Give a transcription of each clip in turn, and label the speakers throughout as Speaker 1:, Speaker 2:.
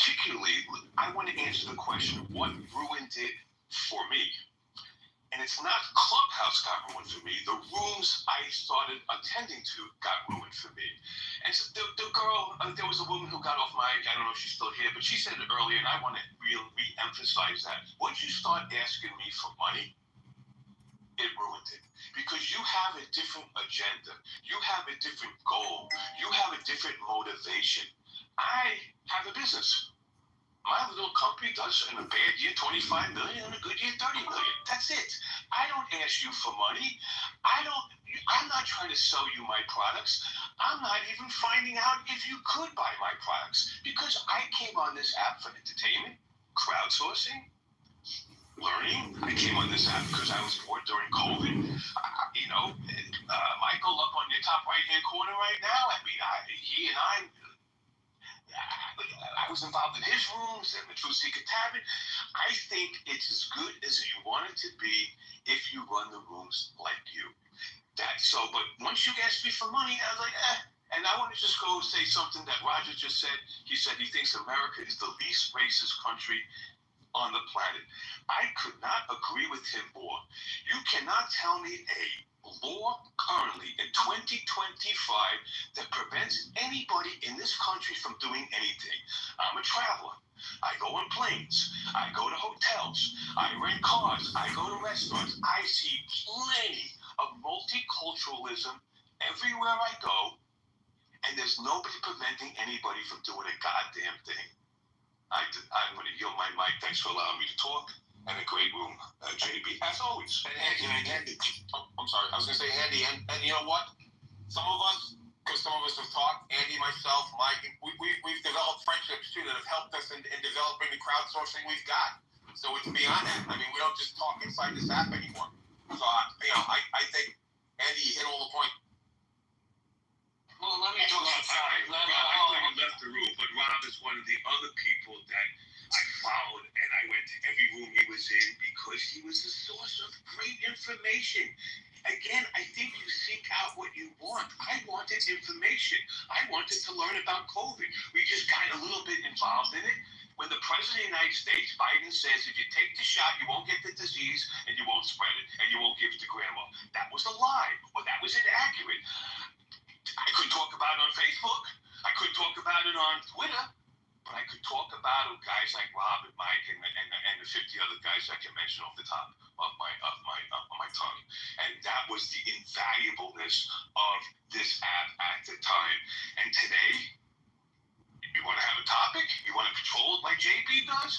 Speaker 1: particularly, I want to answer the question, what ruined it for me? And it's not Clubhouse got ruined for me. The rooms I started attending to got ruined for me. And so the girl, there was a woman who got off mic. I don't know if she's still here, but she said it earlier, and I want to re-emphasize that. Once you start asking me for money, it ruined it. Because you have a different agenda. You have a different goal. You have a different motivation. I have a business. My little company does, in a bad year, 25 million, in a good year, 30 million. That's it. I don't ask you for money. I'm not trying to sell you my products. I'm not even finding out if you could buy my products, because I came on this app for entertainment, crowdsourcing, learning. I came on this app because I was bored during COVID. Michael up on your top right-hand corner right now. I mean, I was involved in his rooms and the Truth Seeker Tavern. I think it's as good as you want it to be if you run the rooms like you. But once you asked me for money, I was like, And I want to just go say something that Roger just said. He said he thinks America is the least racist country on the planet. I could not agree with him more. You cannot tell me a law currently in 2025 that prevents anybody in this country from doing anything. I'm a traveler. I go on planes. I go to hotels. I rent cars. I go to restaurants. I see plenty of multiculturalism everywhere I go, and there's nobody preventing anybody from doing a goddamn thing. I'm going to yield my mic. Thanks for allowing me to talk. And a great room, JB, as always.
Speaker 2: And Andy, I'm sorry, I was going to say Andy, and you know what? Some of us, because some of us have talked, Andy, myself, Mike, we've developed friendships too that have helped us in developing the crowdsourcing we've got. So it's beyond that. I mean, we don't just talk inside this app anymore. So, I think, Andy, you hit all the point.
Speaker 1: Well, let me talk about I left the room, but Rob is one of the other people that I followed, and I went to every room he was in because he was a source of great information. Again, I think you seek out what you want. I wanted information. I wanted to learn about COVID. We just got a little bit involved in it. When the President of the United States, Biden, says if you take the shot, you won't get the disease, and you won't spread it, and you won't give it to grandma. That was a lie, or that was inaccurate. I could talk about it on Facebook. I could talk about it on Twitter. But I could talk about guys like Rob and Mike and the 50 other guys I can mention off the top of my tongue. And that was the invaluableness of this app at the time. And today, you want to have a topic? You want to control it like JB does?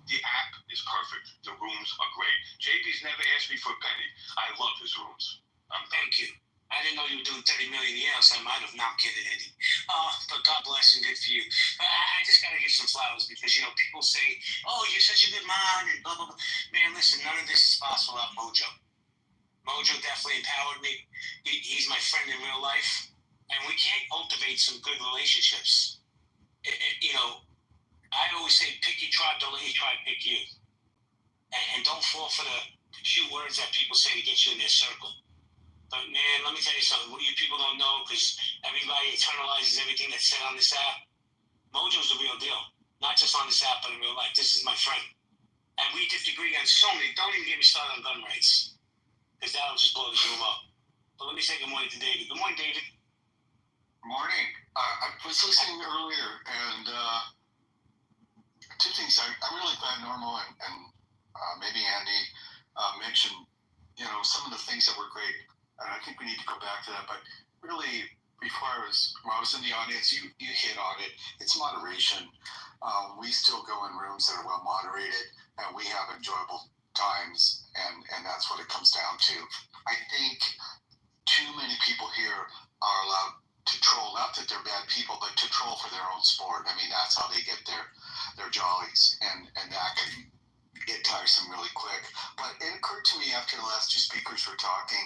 Speaker 1: The app is perfect. The rooms are great. JB's never asked me for a penny. I love his rooms.
Speaker 3: Thank you. I didn't know you were doing 30 million a year, so I might have not kidding, Eddie. But God bless and good for you. I just got to give some flowers because, people say, oh, you're such a good man and blah, blah, blah. Man, listen, none of this is possible without Mojo. Mojo definitely empowered me. He's my friend in real life. And we can't cultivate some good relationships. I always say, pick your tribe, don't let your tribe pick you. And don't fall for the few words that people say to get you in their circle. But man, let me tell you something. What you people don't know, because everybody internalizes everything that's said on this app. Mojo's the real deal. Not just on this app, but in real life. This is my friend. And we disagree on so many. Don't even get me started on gun rights, because that'll just blow this room up. But let me say good morning to David. Good morning, David.
Speaker 4: Good morning. I was listening earlier, and two things. I'm really glad Normo and maybe Andy mentioned, some of the things that were great. And I think we need to go back to that. But really, when I was in the audience, you hit on it. It's moderation. We still go in rooms that are well moderated, and we have enjoyable times, and that's what it comes down to. I think too many people here are allowed to troll. Not that they're bad people, but to troll for their own sport. I mean, that's how they get their jollies, and that can get tiresome really quick. But it occurred to me after the last two speakers were talking,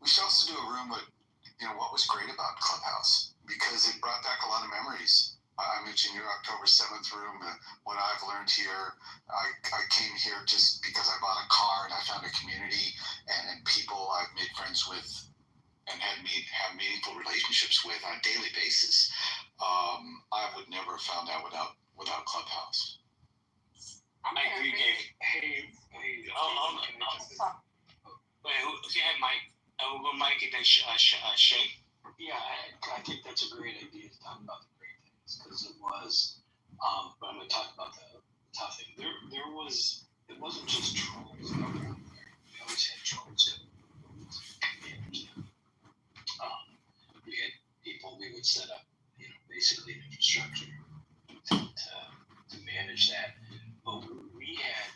Speaker 4: we should also do a room with, what was great about Clubhouse, because it brought back a lot of memories. I mentioned your October 7th room, what I've learned here. I came here just because I bought a car and I found a community and people I've made friends with and have meaningful relationships with on a daily basis. I would never have found that without Clubhouse.
Speaker 3: and Shay?
Speaker 5: Yeah, I think that's a great idea to talk about the great things, because it was. But I'm going to talk about the tough thing. It wasn't just trolls that were out there. We always had trolls. We had people. We would set up, basically an infrastructure to manage that. But we had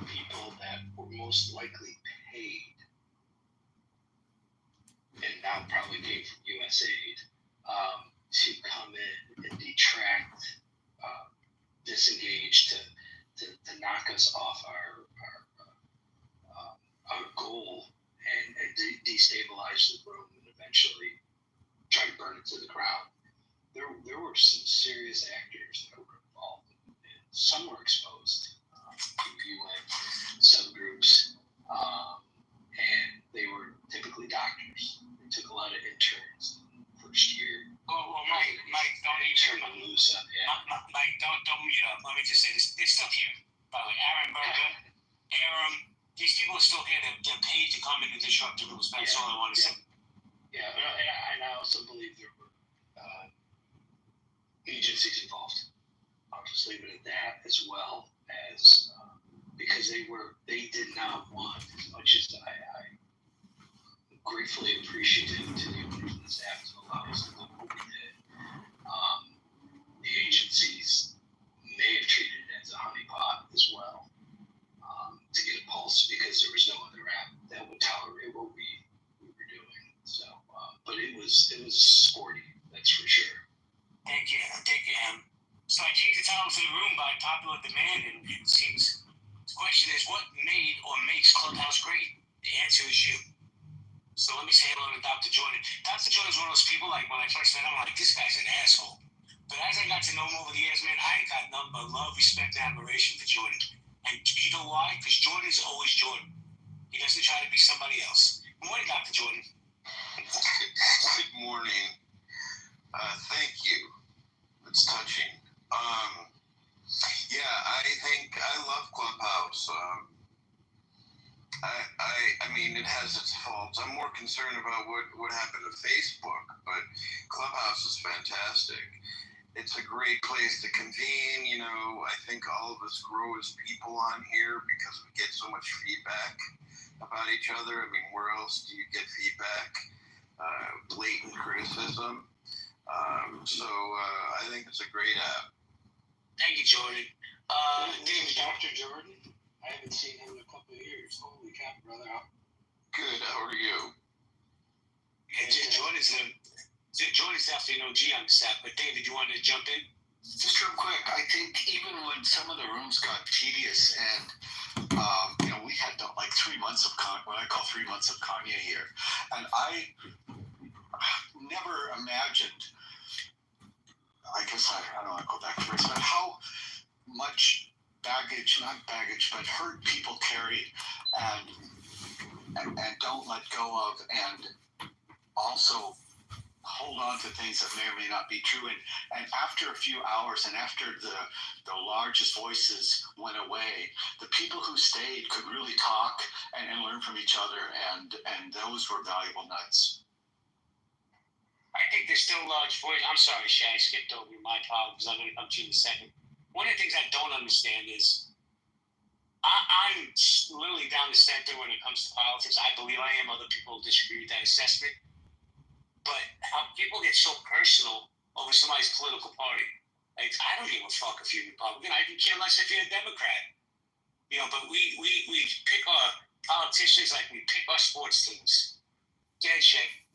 Speaker 5: people that were most likely paid, and now probably paid from USAID, to come in and detract, disengage, to knock us off our goal and destabilize the room and eventually try to burn it to the ground. There were some serious actors that were involved, and some were exposed to UN subgroups, and they were typically doctors. They took a lot of interns in the first year.
Speaker 3: Well, Mike, don't you
Speaker 5: turn them loose up, yeah.
Speaker 3: Mike, don't mute up. Let me just say this. They're still here. By the way, Aaron Berger, Aaron, these people are still here. They're paid to come in and disrupt the rules. That's all I want to say.
Speaker 5: Yeah, and I also believe there were agencies involved. I'll just leave it at that, as well as because they did not want, as much as I gratefully appreciative to the owners and the staff to allow us to do what we did. The agencies may have treated it as a honeypot as well, to get a pulse, because there was no other app that would tolerate what we were doing. So, but it was sporty, that's for sure.
Speaker 3: Thank you, Em. So I changed the title to the room by popular demand, and it seems the question is, what made or makes Clubhouse great? The answer is you. So let me say hello to Dr. Jordan. Dr. Jordan's one of those people, like, when I first met him, I'm like, this guy's an asshole. But as I got to know him over the years, man, I got nothing but love, respect, and admiration for Jordan. And you know why? Because Jordan is always Jordan. He doesn't try to be somebody else. Good morning, Dr. Jordan.
Speaker 2: Good morning. Thank you. It's touching. Yeah, I think I love Clubhouse. I mean, it has its faults. I'm more concerned about what happened to Facebook, but Clubhouse is fantastic. It's a great place to convene. I think all of us grow as people on here because we get so much feedback about each other. I mean, where else do you get feedback? Blatant criticism. So I think it's a great app.
Speaker 3: Thank you, Jordan.
Speaker 5: David, Dr. Jordan? I haven't seen him in a couple of years. Holy cow, brother.
Speaker 2: Good. How are you?
Speaker 3: Yeah, Jordan's definitely an OG on the staff. But David, you wanted to jump in?
Speaker 4: Just real quick, I think even when some of the rooms got tedious and, we had like 3 months of what I call 3 months of Kanye here. And I never imagined, I guess I don't want to go back to this, but how much not baggage, but hurt people carry and don't let go of, and also hold on to things that may or may not be true. And after a few hours, and after the largest voices went away, the people who stayed could really talk and learn from each other, and those were valuable nuts.
Speaker 3: I think there's still large voice. I'm sorry, Shay, I skipped over my problems. I'm going to come to you in a second. One of the things I don't understand is I'm literally down the center when it comes to politics. I believe I am. Other people disagree with that assessment. But how people get so personal over somebody's political party. Like, I don't give a fuck if you're Republican. I can care less if you're a Democrat. But we pick our politicians like we pick our sports teams. Go ahead, Shay.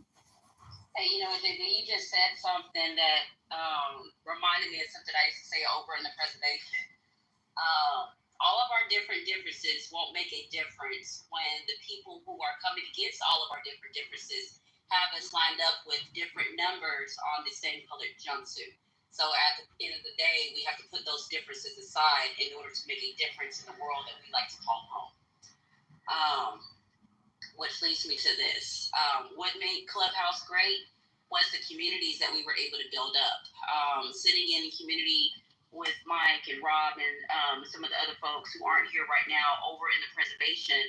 Speaker 6: Hey, you just said something that reminded me of something I used to say over in the presentation. All of our differences won't make a difference when the people who are coming against all of our differences have us lined up with different numbers on the same colored jumpsuit. So at the end of the day, we have to put those differences aside in order to make a difference in the world that we like to call home. Which leads me to this. What made Clubhouse great was the communities that we were able to build up. Sitting in the community with Mike and Rob and some of the other folks who aren't here right now over in the preservation,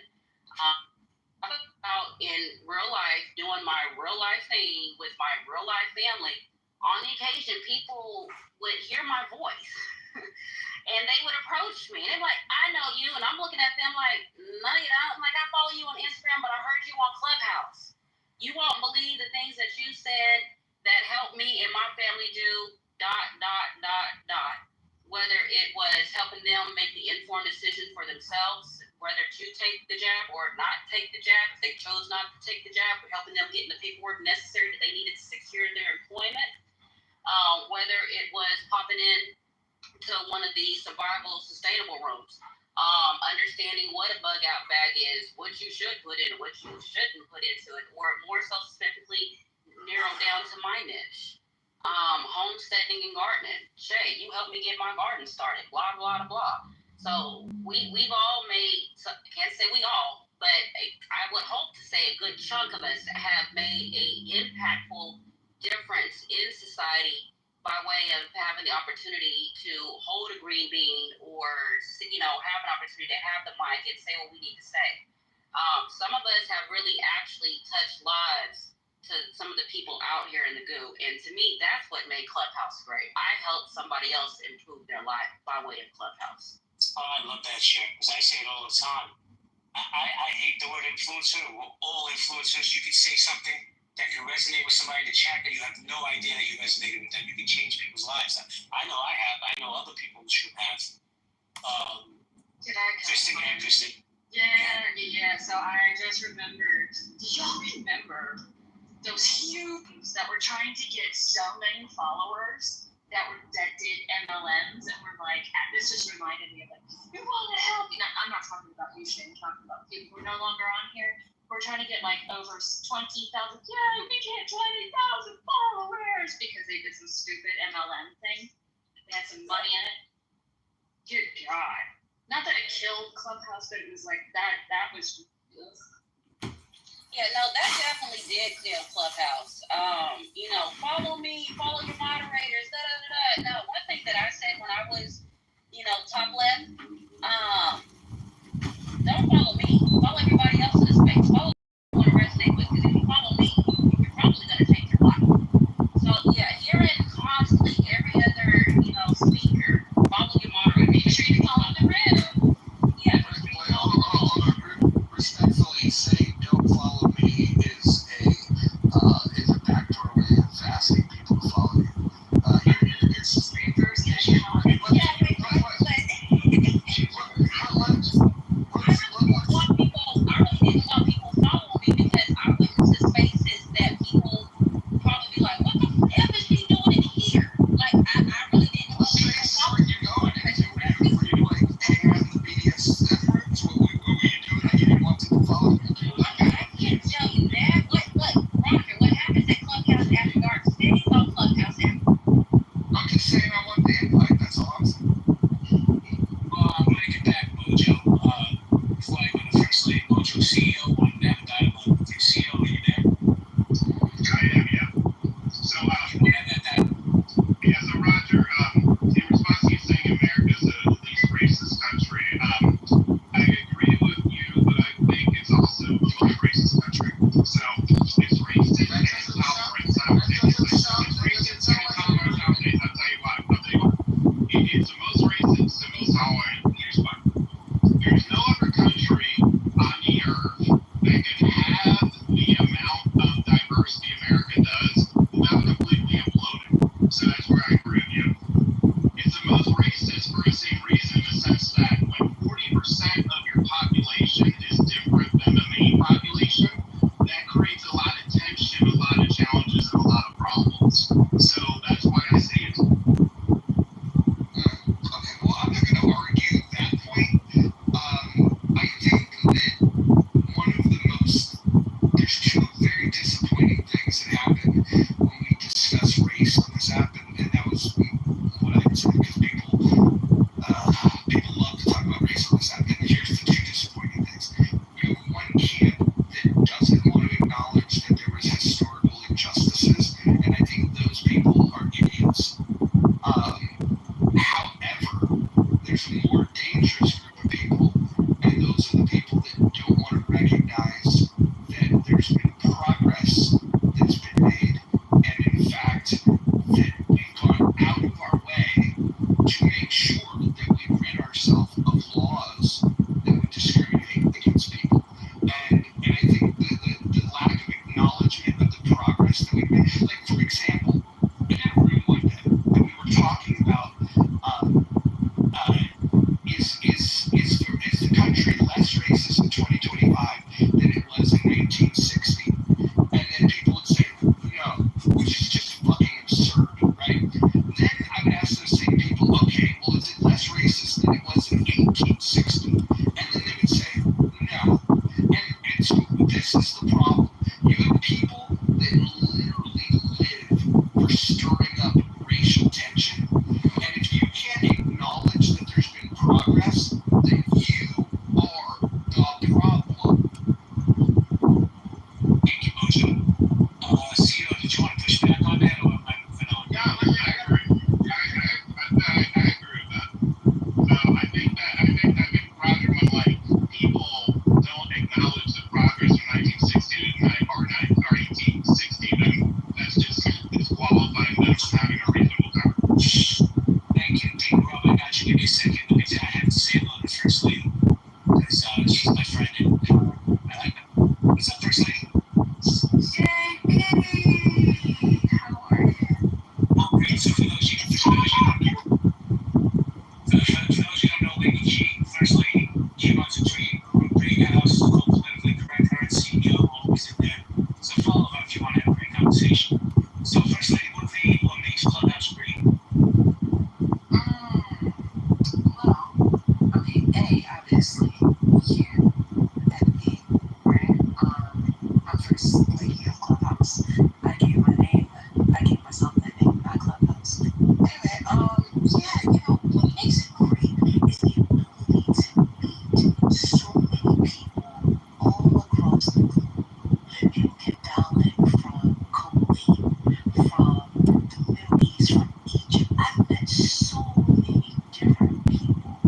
Speaker 6: out in real life, doing my real life thing with my real life family, on the occasion, people would hear my voice and they would approach me. And they're like, I know you. And I'm looking at them like, no, you don't. I'm like, I follow you on Instagram, but I heard you on Clubhouse. You won't believe the things that you said that helped me and my family do, ... Whether it was helping them make the informed decision for themselves, whether to take the jab or not take the jab. If they chose not to take the jab, we're helping them get in the paperwork necessary that they needed to secure their employment. Whether it was popping in to one of the survival sustainable rooms, understanding what a bug out bag is, what you should put in, what you shouldn't put into it, or more so specifically narrow down to my niche. Homesteading and gardening. Shay, you helped me get my garden started. Blah blah blah. So we've all made. Can't say we all, but I would hope to say a good chunk of us have made a impactful difference in society by way of having the opportunity to hold a green bean or have an opportunity to have the mic and say what we need to say. Some of us have really actually touched lives to some of the people out here in the goo. And to me, that's what made Clubhouse great. I helped somebody else improve their life by way of Clubhouse.
Speaker 3: Oh, I love that shit, because I say it all the time. I hate the word influencer. We're all influencers. You can say something that can resonate with somebody in the chat that you have no idea that you resonated with them. You can change people's lives. I know I have. I know other people should have.
Speaker 7: Did I
Speaker 3: Kristen and Kristen.
Speaker 7: Yeah. So I just remembered. Do y'all remember those humans that were trying to get so many followers that did MLMs and were like, this just reminded me of like, we want to help you. I'm not talking about you, Shane. I'm talking about people who are no longer on here. We're trying to get like over 20,000. Yeah, we get 20,000 followers because they did some stupid MLM thing. They had some money in it. Good God. Not that it killed Clubhouse, but it was like that was. Ugh.
Speaker 6: Yeah, no, that definitely did kill Clubhouse. Follow me, follow your moderators, Now, one thing that I said when I was, top left, don't follow me. Follow everybody else in the space. Follow who you want to resonate with, because if you follow me, you're probably going to take your life. So, yeah, hearing constantly every other, speaker, follow your moderator. Make sure you follow the room. Yeah.
Speaker 4: Respectfully say, don't follow me is a backdoor way of asking people to follow you. It's reverse
Speaker 6: I really didn't want people following me because I went into spaces that people probably be like, what the f is she doing in here? Like, I really didn't want people following me.
Speaker 4: Were you like hanging out in the BDSM rooms? What were you doing that you didn't want people following you?
Speaker 6: I can't tell you that. Roger, what happens at Clubhouse after dark stays on Clubhouse after.
Speaker 4: I'm just saying I want the invite, that's all I'm saying.
Speaker 3: I'm going to get back, Mojo. Before I go to First Lady, Mojo, CEO, one never dialogue with your CEO. Are you there?
Speaker 1: I am, yeah. So,
Speaker 3: So,
Speaker 1: Roger, in response to you saying America's the least racist country, I agree with you, but I think it's also the most racist country. So, it's racist and it's tolerant simultaneously. It's racist and tolerant simultaneously. I'll tell you what. It's the most racist and most tolerant. Here's why. There's no other country on the earth that can have the amount of diversity America does without completely imploding. So that's where I agree with you. It's the most racist for the same reason, in the sense that when 40% of your population is different than the main population, that creates a lot of tension, a lot of challenges, and a lot of problems. So that's why I say it's.
Speaker 4: Okay, well, I'm not going to argue that point. I think that one of the there's two very disappointing things that happened when we discuss race on this app, and that was what I was saying, because people
Speaker 3: give me a second. I have to say hello to the First Lady. Because she's my friend and I like her. What's up, First Lady?
Speaker 7: Hey, how are you?
Speaker 3: Oh, great. So for those you don't know, Lady G, First Lady, she runs a big house called Politically Correct. Her and CEO always in there. So follow her if you want to have a great conversation. So First Lady, what makes Clubhouse great?
Speaker 7: Well, okay, obviously, you and me, right? I'm First Lady of Clubhouse. I gave my name, I gave myself that name, not Clubhouse. Anyway, yeah, what makes it great is the ability to meet so many people all across the globe. People can dial in from Kuwait, from the Middle East, from Egypt. I've met so many different people.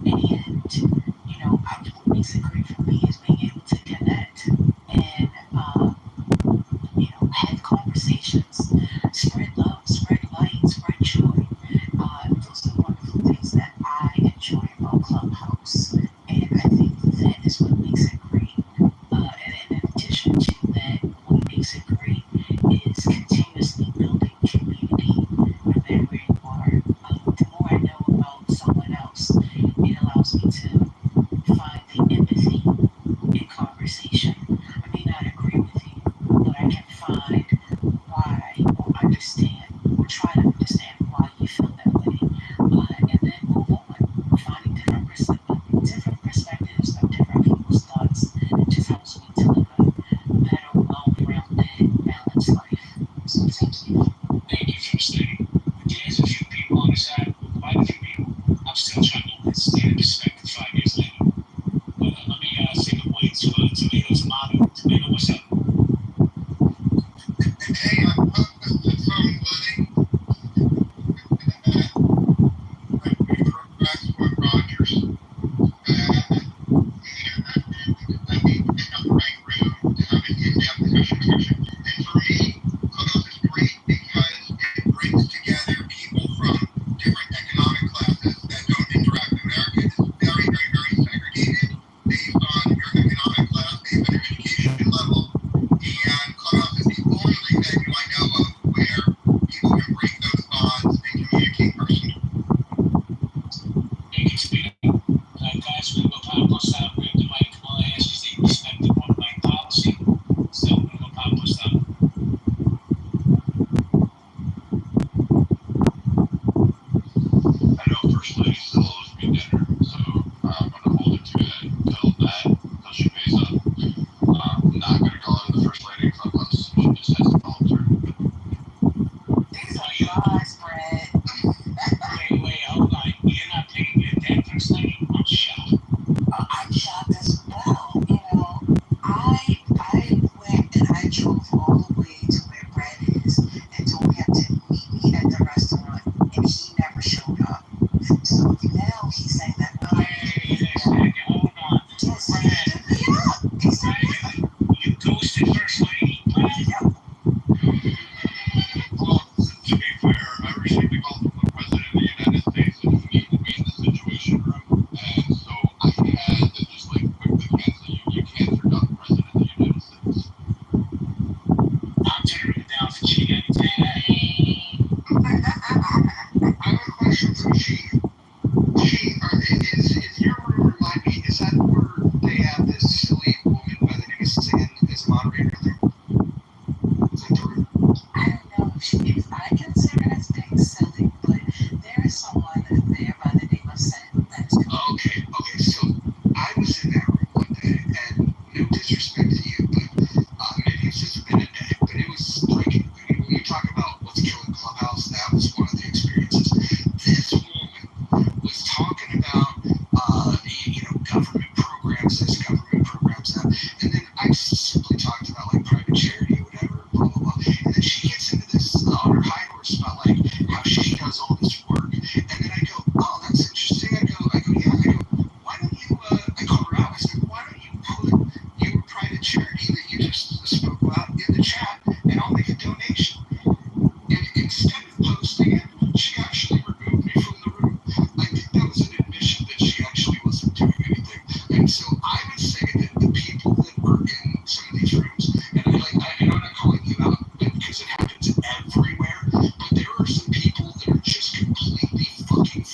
Speaker 7: And, what makes it great for me is being able to connect and, have conversations, spread love, spread light, spread joy. Those are the wonderful things that I enjoy about Clubhouse. And I think that is what makes it great. And in addition to that, what makes it great is continuously building community no matter where you are. The more I know about someone else, it allows me to find the empathy in conversation. I may not agree with you, but I can find why or understand or try to understand why you feel that way. And then move on, finding different perspectives of different people's thoughts. It just helps me to live a better, well-rounded, balanced life. So thank you.
Speaker 3: Thank you, First Lady. There's a few people on this app, quite a few people. I'm still trying to understand perspective 5 years later. But let me say good morning to Tomato's motto. Tomato, what's up?
Speaker 2: Hey, I'm somebody that's what Rogers. I mean, in the right room to have an in-depth discussion. And for me, Clubhouse is great because it brings together people from different economic classes that don't interact. America is very, very, very segregated based on your economic class, based on your education level. And Clubhouse is the only venue I know of where people can break those bonds and communicate personally.
Speaker 3: Thank you, Tomato. Guys, we're going to go pop us out. Grab the mic. All I ask is that you respect the one mic policy. So we're going to go pop us out.
Speaker 1: I know First Lady still owes me dinner, so I'm going to hold her to that until she pays up. I'm not going to call her the First Lady of Clubhouse. She just has to follow through.
Speaker 7: These are lies, Brad.
Speaker 3: Wait, hold on. You're not paying your debt, First Lady? I'm shocked.
Speaker 7: I'm shocked as well. I went and I drove all the way to where Brad is and told him to meet me at the restaurant, and he never showed up. So now he's saying that I
Speaker 3: Wait a second. Hold on.
Speaker 7: yes, he stood me up. He stood me up.
Speaker 3: You ghosted First Lady?
Speaker 7: Yep.
Speaker 1: Well, to be fair, I received a call from the President of the United States and he needed to be in the Situation Room. And so I had to just quickly cancel you. You canceled out the President of the United States.
Speaker 3: I'm turning it down for G. I can tell you that.
Speaker 2: I have a question for Chief. Chief, is your room, remind me, is that where they have this silly woman by the name of Sin as moderator there? Is that the room?
Speaker 7: I don't know if I consider it as being silly, but there is someone there by the name of Sen that's
Speaker 2: Okay, so I was in that room one day, and no disrespect to you, but maybe it's just been a day, but it was like, when you talk about what's killing Clubhouse, that was one of the experiences. This woman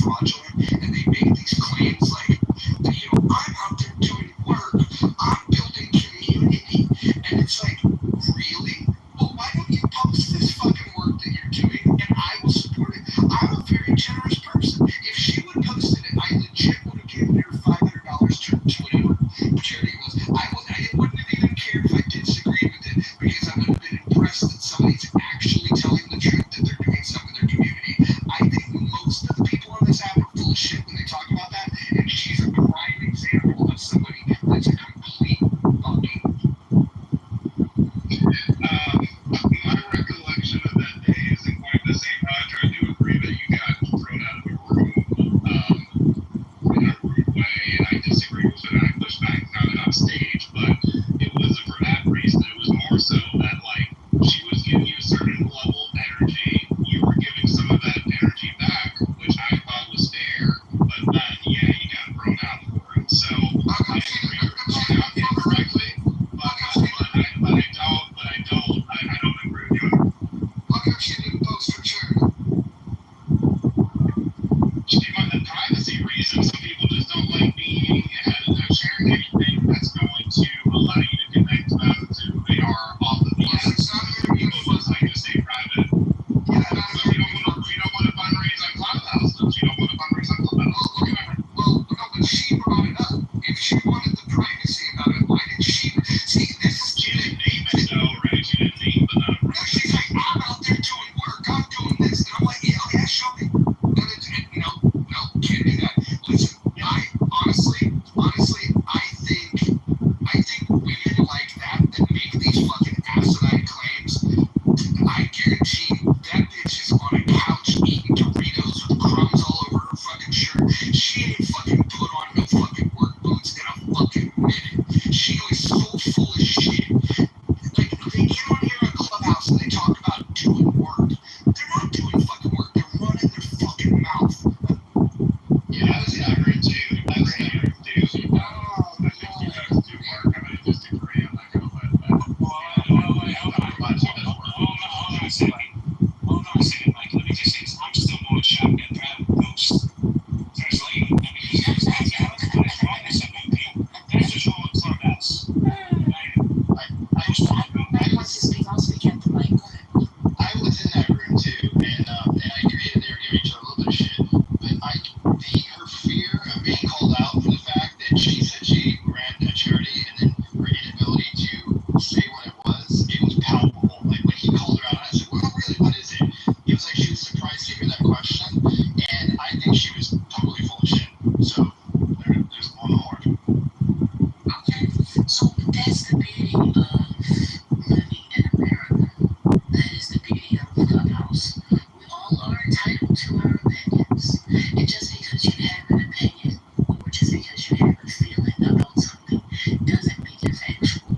Speaker 1: fraudulent, and they make these claims like, I'm out there doing work, I'm building community, and it's like, really? Well, why don't you post this fucking work that you're doing, and I will support it. I'm a very generous person. If she would have posted it, I legit would have given her $500 to whatever charity it was. I wouldn't have even cared if I disagreed with it, because I would have been impressed that somebody's actually telling the truth that they're doing something in their community. I think most of the people on this app are full of shit when they talk about that, and she's a prime example of somebody that's a complete fucking.
Speaker 2: My recollection of that day isn't quite the same. However, I do agree that you got thrown out of a room in a rude way, and I disagree with it. I pushed back kind of on stage, but it wasn't for that reason. It was more so that, like, she was giving you a certain level of energy. You were giving some of that energy back, which I thought was fair, but then, yeah, you got thrown out for it. So, I agree you're thrown out incorrectly, but I don't agree with you.
Speaker 1: How come she didn't post for charity?
Speaker 2: She might have privacy reasons. Some people just don't like being sharing anything that's going to allow you to connect them to who they are off of the app. Some people just like to stay private. So you don't want to fundraise on Clubhouse. You don't want to fundraise on Clubhouse.
Speaker 1: Well, no, but she brought it up. If she wanted the privacy about it, why did she? See, this is.
Speaker 2: She didn't name it though, right? She didn't name the number.
Speaker 1: No, she's like, I'm out there doing work. I'm doing this. And I'm like, yeah, show me. No, can't do that. Listen, I honestly, I think women like that make these fucking asinine claims. I guarantee that bitch is on a couch eating Doritos with crumbs all over her fucking shirt. She ain't fucking put on no fucking work boots in a fucking minute. She was so full of shit. Like, they get on here on Clubhouse and they talk about doing work. They're not doing fucking work. They're running their fucking mouth.
Speaker 2: Yeah, that's what I heard too. That's what I heard too. I think you guys do work. I mean, disagree on that kind of
Speaker 3: Hold on a second, Mike. Let me just say this. I'm still more shocked at that ghost. First lady. I mean, because that's wrong with some people. That's just all a clubhouse.
Speaker 7: I want to speak. I'll speak at the mic. Go ahead.
Speaker 4: I was in that room too, and I agree that they were giving each other a little bit of shit. But her fear of being called out for the fact that she said she ran a charity, and then her inability to say what it was palpable. Like when he called her out, I said, "Well, really, what is it?" He was like, she was surprised to hear that question, and I think she was totally full of shit. So there's one more.
Speaker 7: Okay, so that's the beauty of living in America. That is the beauty of Clubhouse. We all are entitled to our opinions. And just because you have an opinion, or just because you have a feeling about something, doesn't make it factual.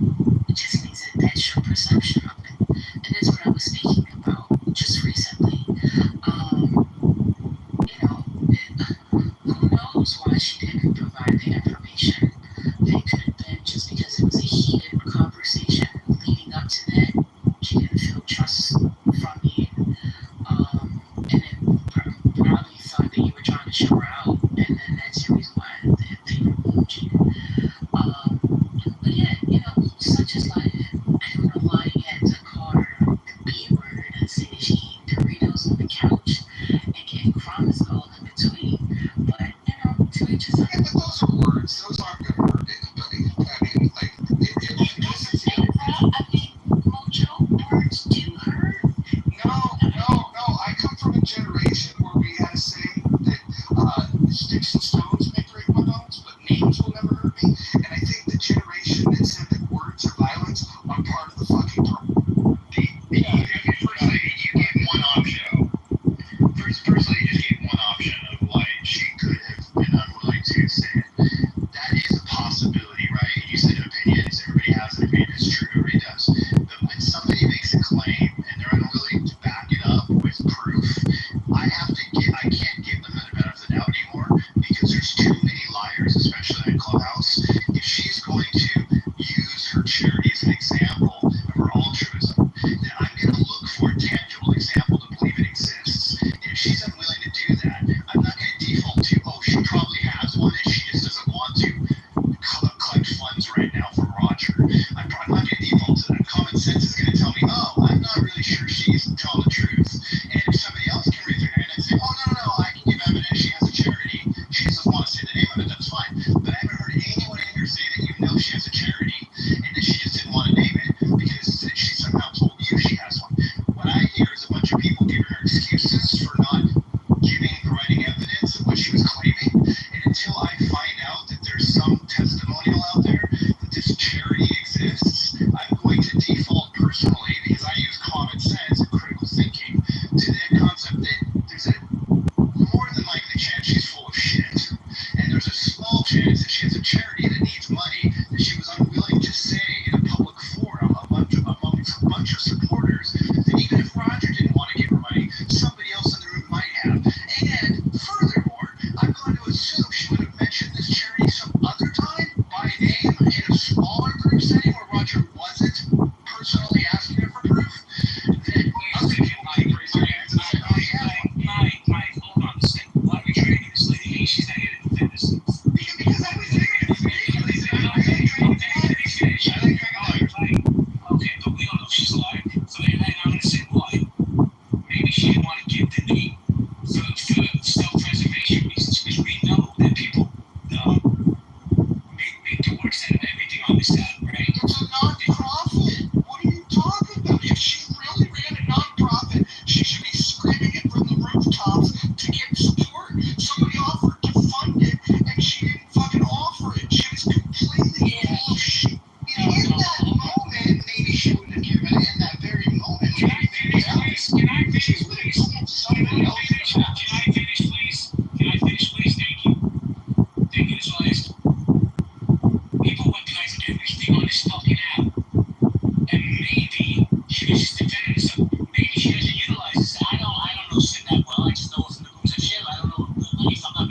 Speaker 7: It just means that that's your perception of it. And that's what I was speaking about just recently. Who knows why she didn't provide the information? It could have been just because it was a heated conversation leading up to that. She didn't feel trust from you. And then probably thought that you were trying to show her out. And then that's the reason why they removed you. But yeah, such is life. I don't know why you had to call her the B word and say that she eating Doritos on the couch and getting crumbs all in between. But, to each his own.
Speaker 1: Yeah, but those are words. Those aren't going to hurt anybody. I mean, like,
Speaker 7: That's the thing, bro. I mean, Mojo, words do hurt.
Speaker 1: No. I come from a generation where we had a saying that sticks and stones may break my bones, but names will never hurt me. And I think the generation that said that words are violence are part of the fucking problem.
Speaker 2: Firstly, you gave one option. Firstly, you just gave one option of why she could have been unwilling to say it. That is a possibility, right? You said opinions. Everybody has an opinion. It's true. Everybody does. But when somebody makes a claim and they're unwilling to back it up with proof, I can't give them the benefit of the doubt anymore, because there's
Speaker 4: she was claiming. And until I find out that there's some testimonial out there that this charity exists, I'm going to default personally, because I use common sense and critical thinking, to the concept that there's a more than likely chance she's full of shit. And there's a small chance that she has a charity that needs money that she was unwilling to say in a public forum amongst a bunch of supporters, that even if Roger didn't want to give her money, somebody else in the room might have. And furthermore, I'm going to assume she would have mentioned this charity some other time by name in a smaller group setting where Roger wasn't personally asking her for proof. That other people might raise their hands and say, oh yeah.
Speaker 3: Mike, hold on a second. Why are we trying to get this lady? She's not here to defend us.
Speaker 4: Because I was there and ridiculous.
Speaker 3: Okay, but we don't know if she's alive. So and I'm gonna say why. Maybe she didn't want to give the name for self-preservation reasons, because we know that people make the worst out of everything on this app, right?
Speaker 4: It's a non-profit. What are you talking about? If she really ran a non-profit, she should be screaming it from the rooftops to get support. Somebody offered to fund it, and she didn't fucking offer it. She was completely full of shit. In that moment, maybe she would have given it in that very moment.
Speaker 3: Can I finish, please? Can I finish, please?
Speaker 4: Somebody else.
Speaker 3: Can I finish, please? Can I finish, please? Thank you. Thank you. That's all I asked. People weaponize everything on this fucking app. And maybe she was just defending herself. Maybe she doesn't utilize this. I don't know Sid that well. I just know her from the groups of shit. I don't know. At least I'm not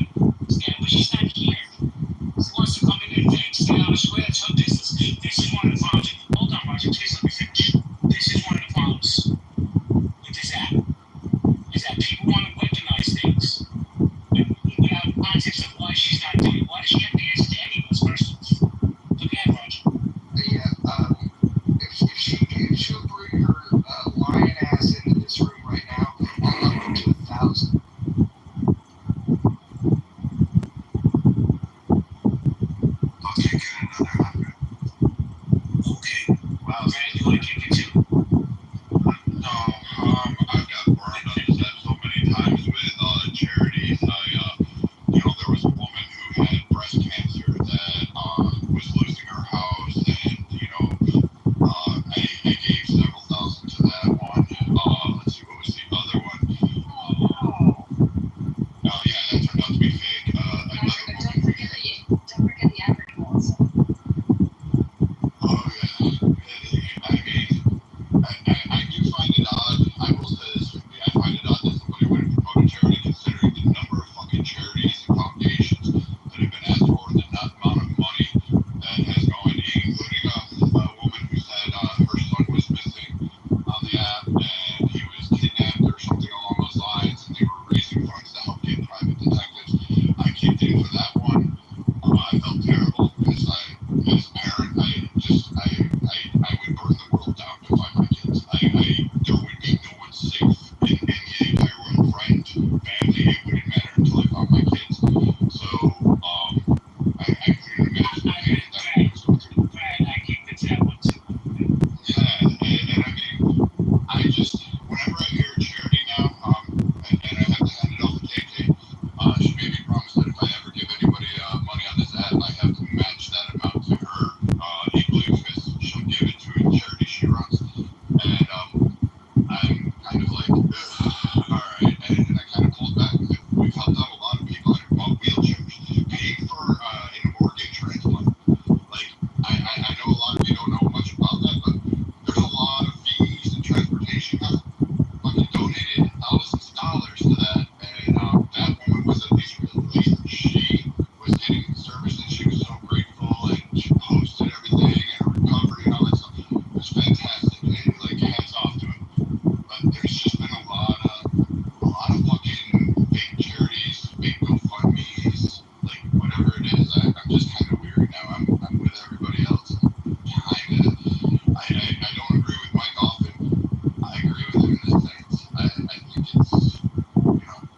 Speaker 3: scared. But she's not here. She wants to come in and stay on the square. It's her business. This is one of the problems. Hold on, Roger. Please let me finish. This is one of the problems with this app. Is that people want to weaponize things without context of why she's not doing it. Why does she have to answer to any of us personally? Go ahead, Roger.
Speaker 4: Yeah, if she'll bring her lion ass into this room right now, I'll up to 1,000. I'll kick in another 100.
Speaker 3: Okay.
Speaker 4: Wow.
Speaker 3: Brad, you want to kick it too?
Speaker 2: No, I've got burned on this app so many times with charities. There was a woman who had breast cancer that was losing her house, and I gave several thousand to that one. Let's see, what was the other one? Oh yeah, that turned out to be fake.
Speaker 7: Don't forget the African also.
Speaker 2: Oh yeah, I mean, I do find it odd. I will say this: I find it odd that somebody would promote a charity, considering the number of fucking charities and foundations that have been asked for, the amount of money that has gone, including a woman who said her son was missing on the app and he was kidnapped or something along those lines, and they were raising funds to help get private detectives. I kicked in for that one. I felt terrible because as a parent, I would burn the world down to find my kids. There would be no one safe in the entire world. Friend, family, it wouldn't matter until I found my kids. So, I couldn't imagine the pain that I was going through.
Speaker 3: Brad, I kicked it to that one too.
Speaker 2: Yeah, and I mean, whenever I hear a charity now, and I have to hand it off to KK, she made me promise that if I ever give anybody money on this app, I have to match that amount to her equally, because she'll give it to a charity she runs. And I'm kind of like, all right, and I kind of pulled back. We've helped out a lot of people that have bought wheelchairs, paid for an organ transplant. Like, I know a lot of you don't know much about that, but there's a lot of fees and transportation. I fucking donated thousands of dollars to that, and that woman was at least relieved. She was getting service, and she was so grateful, and she posted everything and her recovery and all that stuff. It was fantastic, and like hats off to it. But there's just been a lot of fucking big charities, big GoFundMe's, like whatever it is. I'm just kind of weary now. I'm with everybody else. I don't agree with Mike often. I agree with him in this sense. I think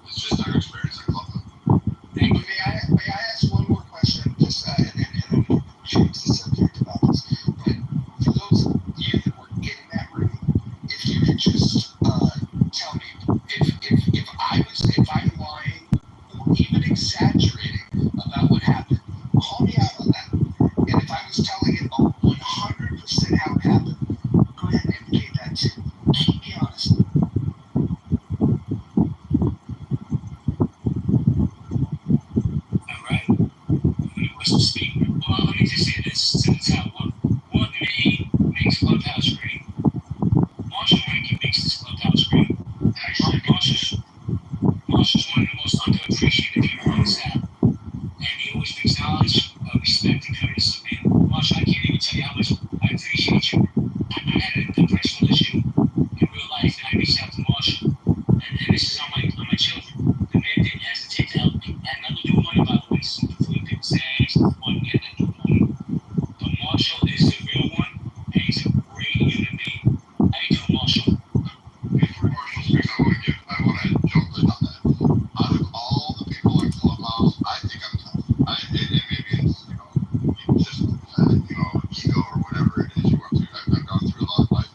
Speaker 2: it's just our experience at Clubman.
Speaker 4: Let me even exaggerating about what happened. Call me out on that. And if I was telling it 100% how it happened, go ahead and indicate that too. Be honest.
Speaker 3: All right. Who wants to speak? Well, let me just say this to the top. What makes Clubhouse great? Marshall Rankin makes this Clubhouse great. Actually, Marshall's one of the most underappreciated people on this app. And he always brings knowledge, respect, and courtesy. Man, Marshall, I can't even tell you how much I appreciate you. I had a personal issue in real life, and I reached out to Marshall. And this is on my children. The man didn't hesitate to help me. Had nothing to do with money, by the way. Superfood people say it's fun getting it through money. But Marshall is the real one, and he's a great human being. How you doing, Marshall?
Speaker 8: Before Marshall speaks, I want to jump in on that. Out of all the people in Clubhouse, I think I'm tough. Maybe it's, just, ego or whatever it is you want to. I've gone through a lot of life.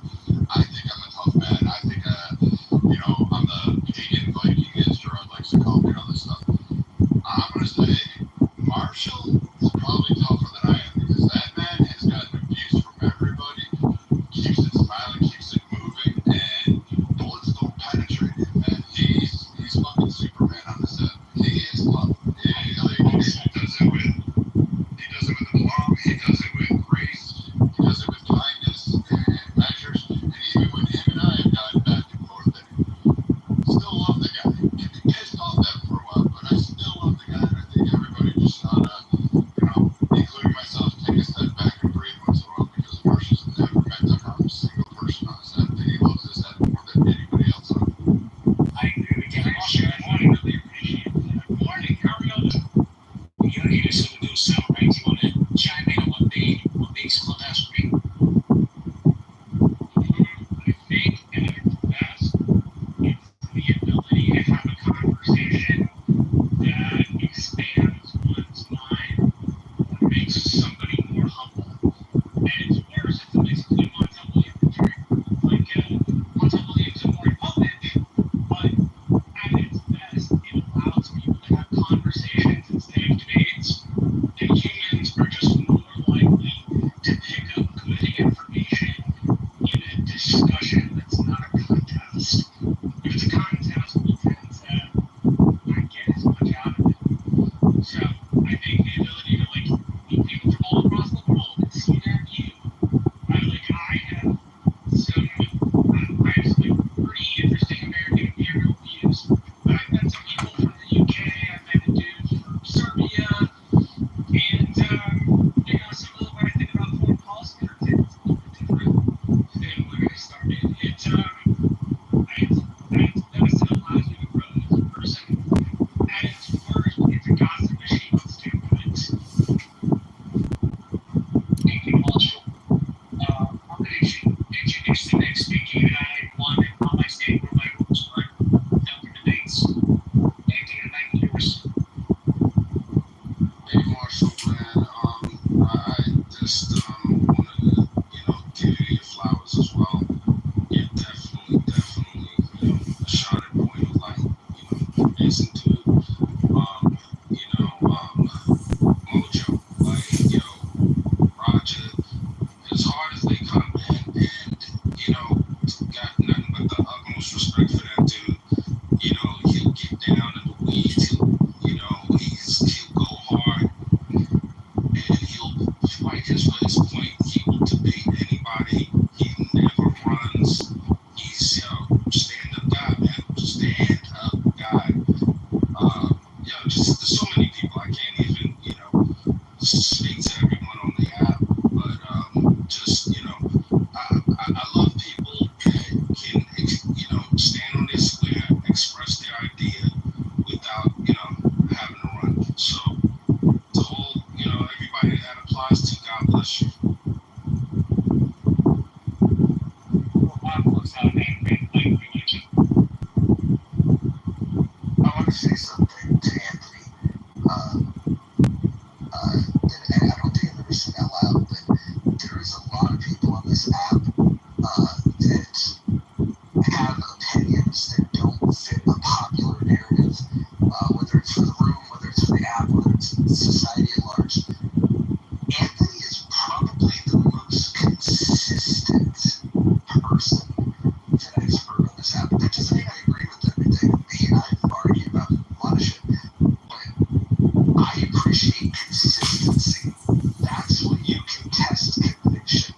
Speaker 8: I think I'm a tough man. I think, I'm the pagan Viking, as Gerard likes to call me, and all this stuff. I'm going to say Marshall is probably tougher than I am, because that man has gotten abuse from everybody, keeps it smiling, keeps it moving, and bullets don't penetrate him, man. He's fucking Superman on this end. He is tough. He does it with aplomb, he does it with grace, he does it with kindness and measures, and even when him and I have gotten back and forth, still love the guy. Can be pissed off at him for a while, but I still love the guy, and I think everybody just ought to, including myself, take a step back and breathe once in a while, because Marshall's never met to harm a single person on his head, and he loves his head more than anybody else on it.
Speaker 3: I agree with you. Marshall, good morning. Really appreciate it. Good morning. How are y'all doing? You're here to do something, right? Do you want to chime in on what makes Clubhouse great?
Speaker 1: I think at its best, it's the ability to have a conversation that expands one's mind or makes somebody more humble. And it's worse if it makes like Montel Williams, right? Like Montel Williams is more public, but at its best, it allows people to have conversations instead of debates. And humans are just more likely to pick up good information in a discussion that's not a contest. If it's a contest, we tend to not get as much out of it. So I think the ability to meet people from all across the world and see their view. I have some pretty interesting American imperial views. But I've met some people from the UK, I've met a dude from Serbia, and some of what I think about foreign policy are a little bit different than when I started. That still allows me to grow as a person. At its worst, it's a gossip machine on steroids. Thank you, Marshall. I'm going to introduce the next speaker. I had one on my state where my rules were Dunkin' debates. Anything about yours?
Speaker 8: Hey Marshall, man, I just wanted to, give you your flowers as well. You're definitely, a shining point of light, amazing dude. Mojo, Roger, as hard as they come, man, and, got nothing but the utmost respect for that dude. He'll get down in the weeds, he'll go hard, and he'll fight his point. He will debate anybody. He never runs. He's stand-up guy, man. Stand-up guy. Just there's so many people I can't even, speak to everyone on the app, but I love people that can, stand on their square, express their idea without, having to run. So to all, everybody that applies to, God bless you.
Speaker 4: I want to say something to Anthony. And I don't think I've ever said out loud, but there is a lot of people on this app that have opinions that don't fit a popular narrative, whether it's for the room
Speaker 9: it's for the app, whether it's society at large, Anthony is probably the most consistent person that I've heard on this app. That doesn't mean I agree with everything. He and I have argued about a lot of shit, but I appreciate consistency. That's when you can test conviction,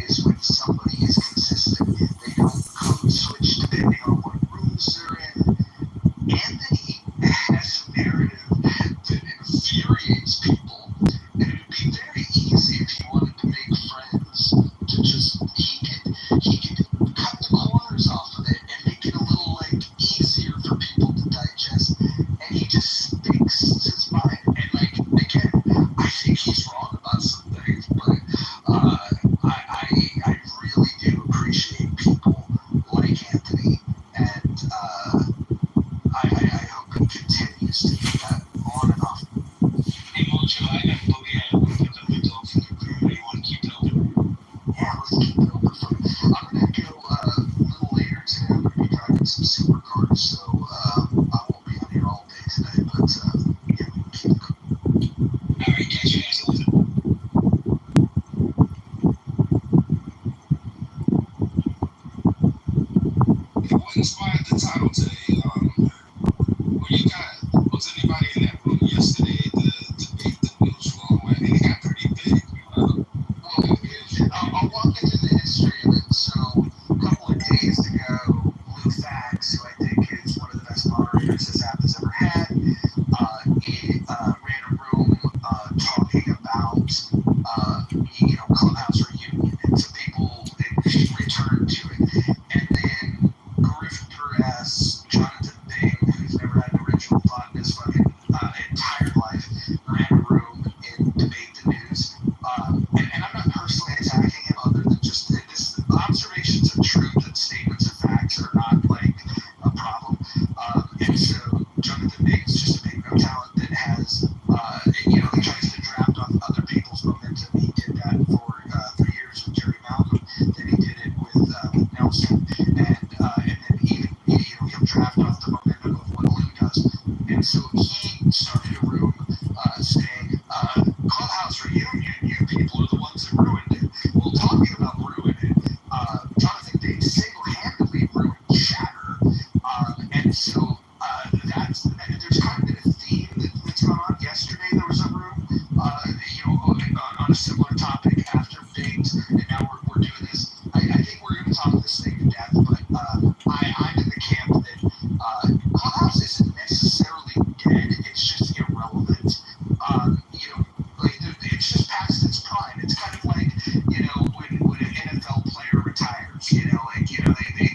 Speaker 9: is when somebody is consistent. They don't code switch depending on what rooms they're in. Anthony has a narrative that infuriates people, and it would be very easy if he wanted to make friends to just he could cut the corners off of it and make it a little like easier for people to digest, and he just speaks his mind. And like again, I think he's wrong about some things, but I really do appreciate people like Anthony, and I hope he continues to do that on and off.
Speaker 3: Hey, Mocho, I got to go here. I'm going to pick up the dog for the crew. You want to keep it open?
Speaker 9: Yeah, let's keep it open for me. I'm going to go a little later today. I'm going to be driving some supercars, so I won't be on here all day today, but yeah, we can keep it going.
Speaker 3: All right, catch you guys later.
Speaker 1: What inspired the title today? Was anybody in that room yesterday to debate the news room? And it got pretty big.
Speaker 9: Well, I'll walk into the history of it. So, a couple of days ago, Lou Fax, who I think is one of the best moderators this app has ever had, he ran a room talking about, Clubhouse reunion, and some people returned to it. And then Griff Perez, Jonathan Bing, who's never had an original thought in his fucking entire life, ran a room in Debate the News. And I'm not personally attacking him other than just this observations of truth and statements of facts are not like a problem. And so Jonathan Bing is just a big no talent that has, he tries to draft off other people's momentum. He did that for 3 years with Jerry Mountain. Then he did it with Nelson, and then even he'll draft off the momentum of what Lou does. And so he started a room saying, Clubhouse reunion, you people are the ones that ruined it. Well, talking about ruining it, Jonathan Bing single-handedly ruined Chatter. And so there's kind of been a theme that's gone on. Yesterday there was a room, on a similar topic after Biggs, and now we're doing this. I think we're going to talk this thing to death, but I'm in the camp that Clubhouse isn't necessarily dead, it's just irrelevant. It's just past its prime. It's kind of like, when an NFL player retires,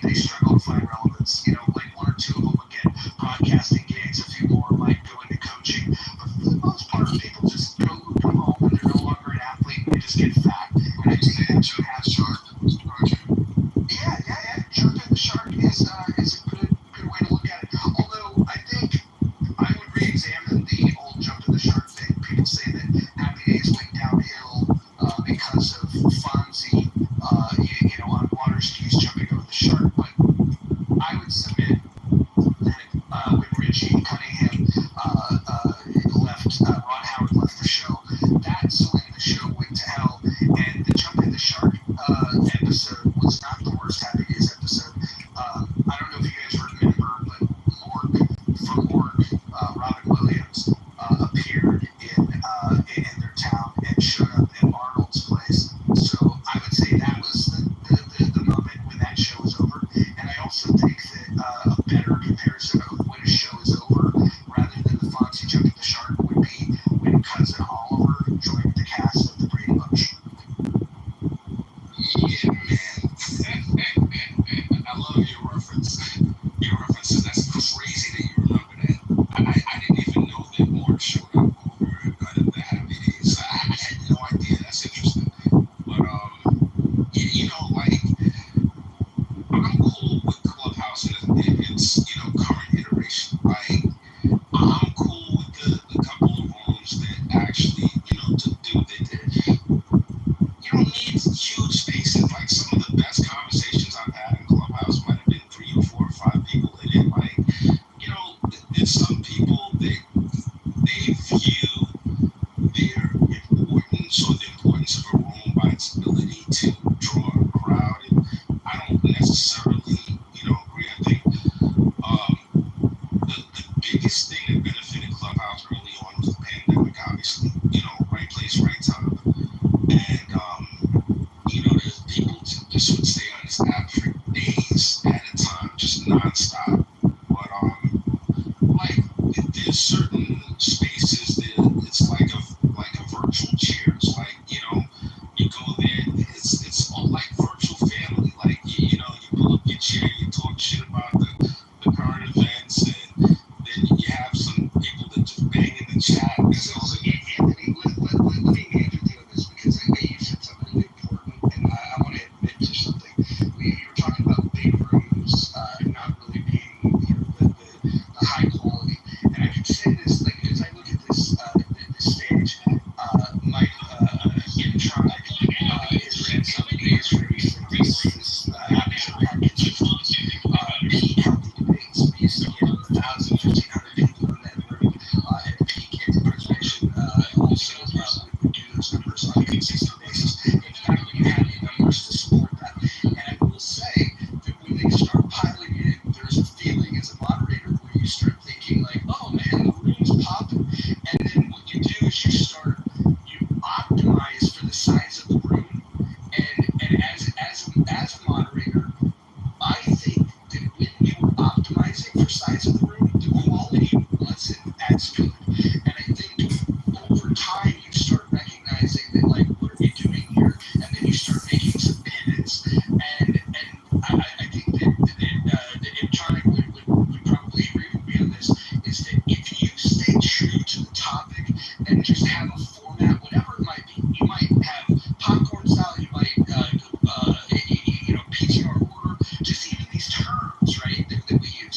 Speaker 9: they struggle to find relevance. Like one or two of them would get broadcasting gigs, a few more might go into coaching. But for the most part, people just go home and they're no longer an athlete and they just get fat. And I just think that you have Shark. Yeah. Jumping the Shark is a good way to look at it. Although I think I would re-examine the old Jumping the Shark thing. People say that Happy Days went downhill because of Fonzie, on water skis jumping over the shark. But I would submit that when Richie Cunningham left, Ron Howard left the show, that's when the show went to hell. And the Jumping the Shark episode was not the worst Happy Days episode. I don't know if you guys remember, but Mork from Robin Williams, appeared in their town and showed up at Arnold's place. So I would say that was the moment when that show was over. And I also think that a better comparison of when a show is over, rather than the Fonzie Jumping the Shark, would be when Cousin Oliver joined the cast of the Brady Bunch.
Speaker 1: Yeah, man. I love your reference. Your references. That's crazy that you remember that. I didn't even know that Mark showed up over the Happy Days. I had no idea. That's interesting. But I'm cool with Clubhouse in its current iteration. Like I'm cool with the couple of rooms that actually do what they did. You don't need huge spaces. Like some of the best conversations I've had in Clubhouse might have been 3 or 4 or 5 people in it. Like, there's some people they
Speaker 9: So, Anthony, let me engage with you on this because you said something really important, and I want to admit to something. You were talking about big rooms not really being, the high quality, and I can say this, like, as I look at this stage, Mike Intronic has ran some biggest rooms that this app has ever had consistently. Peak Healthy Debates, we used to get 1,000, 1,500 people in that room. At Peak Anti-Preservation, also would do those numbers on a consistent basis. In fact, when you had the numbers to support that. And I will say that when they start piling in, there's a feeling as a moderator where you start thinking like, oh man, the room's popping. And then what you do is you optimize for the size of the room. And as a moderator, I think that when you are optimizing for size of the room, the quality wasn't as good. And I think over time you start recognizing that, like, what are we doing here? And then you start making some pivots. And I think that Intronic would probably agree with me on this, is that if you stay true to the topic and just have a format, whatever it might be, you might have popcorn style, you might PTR order, just even these terms, right, that we use.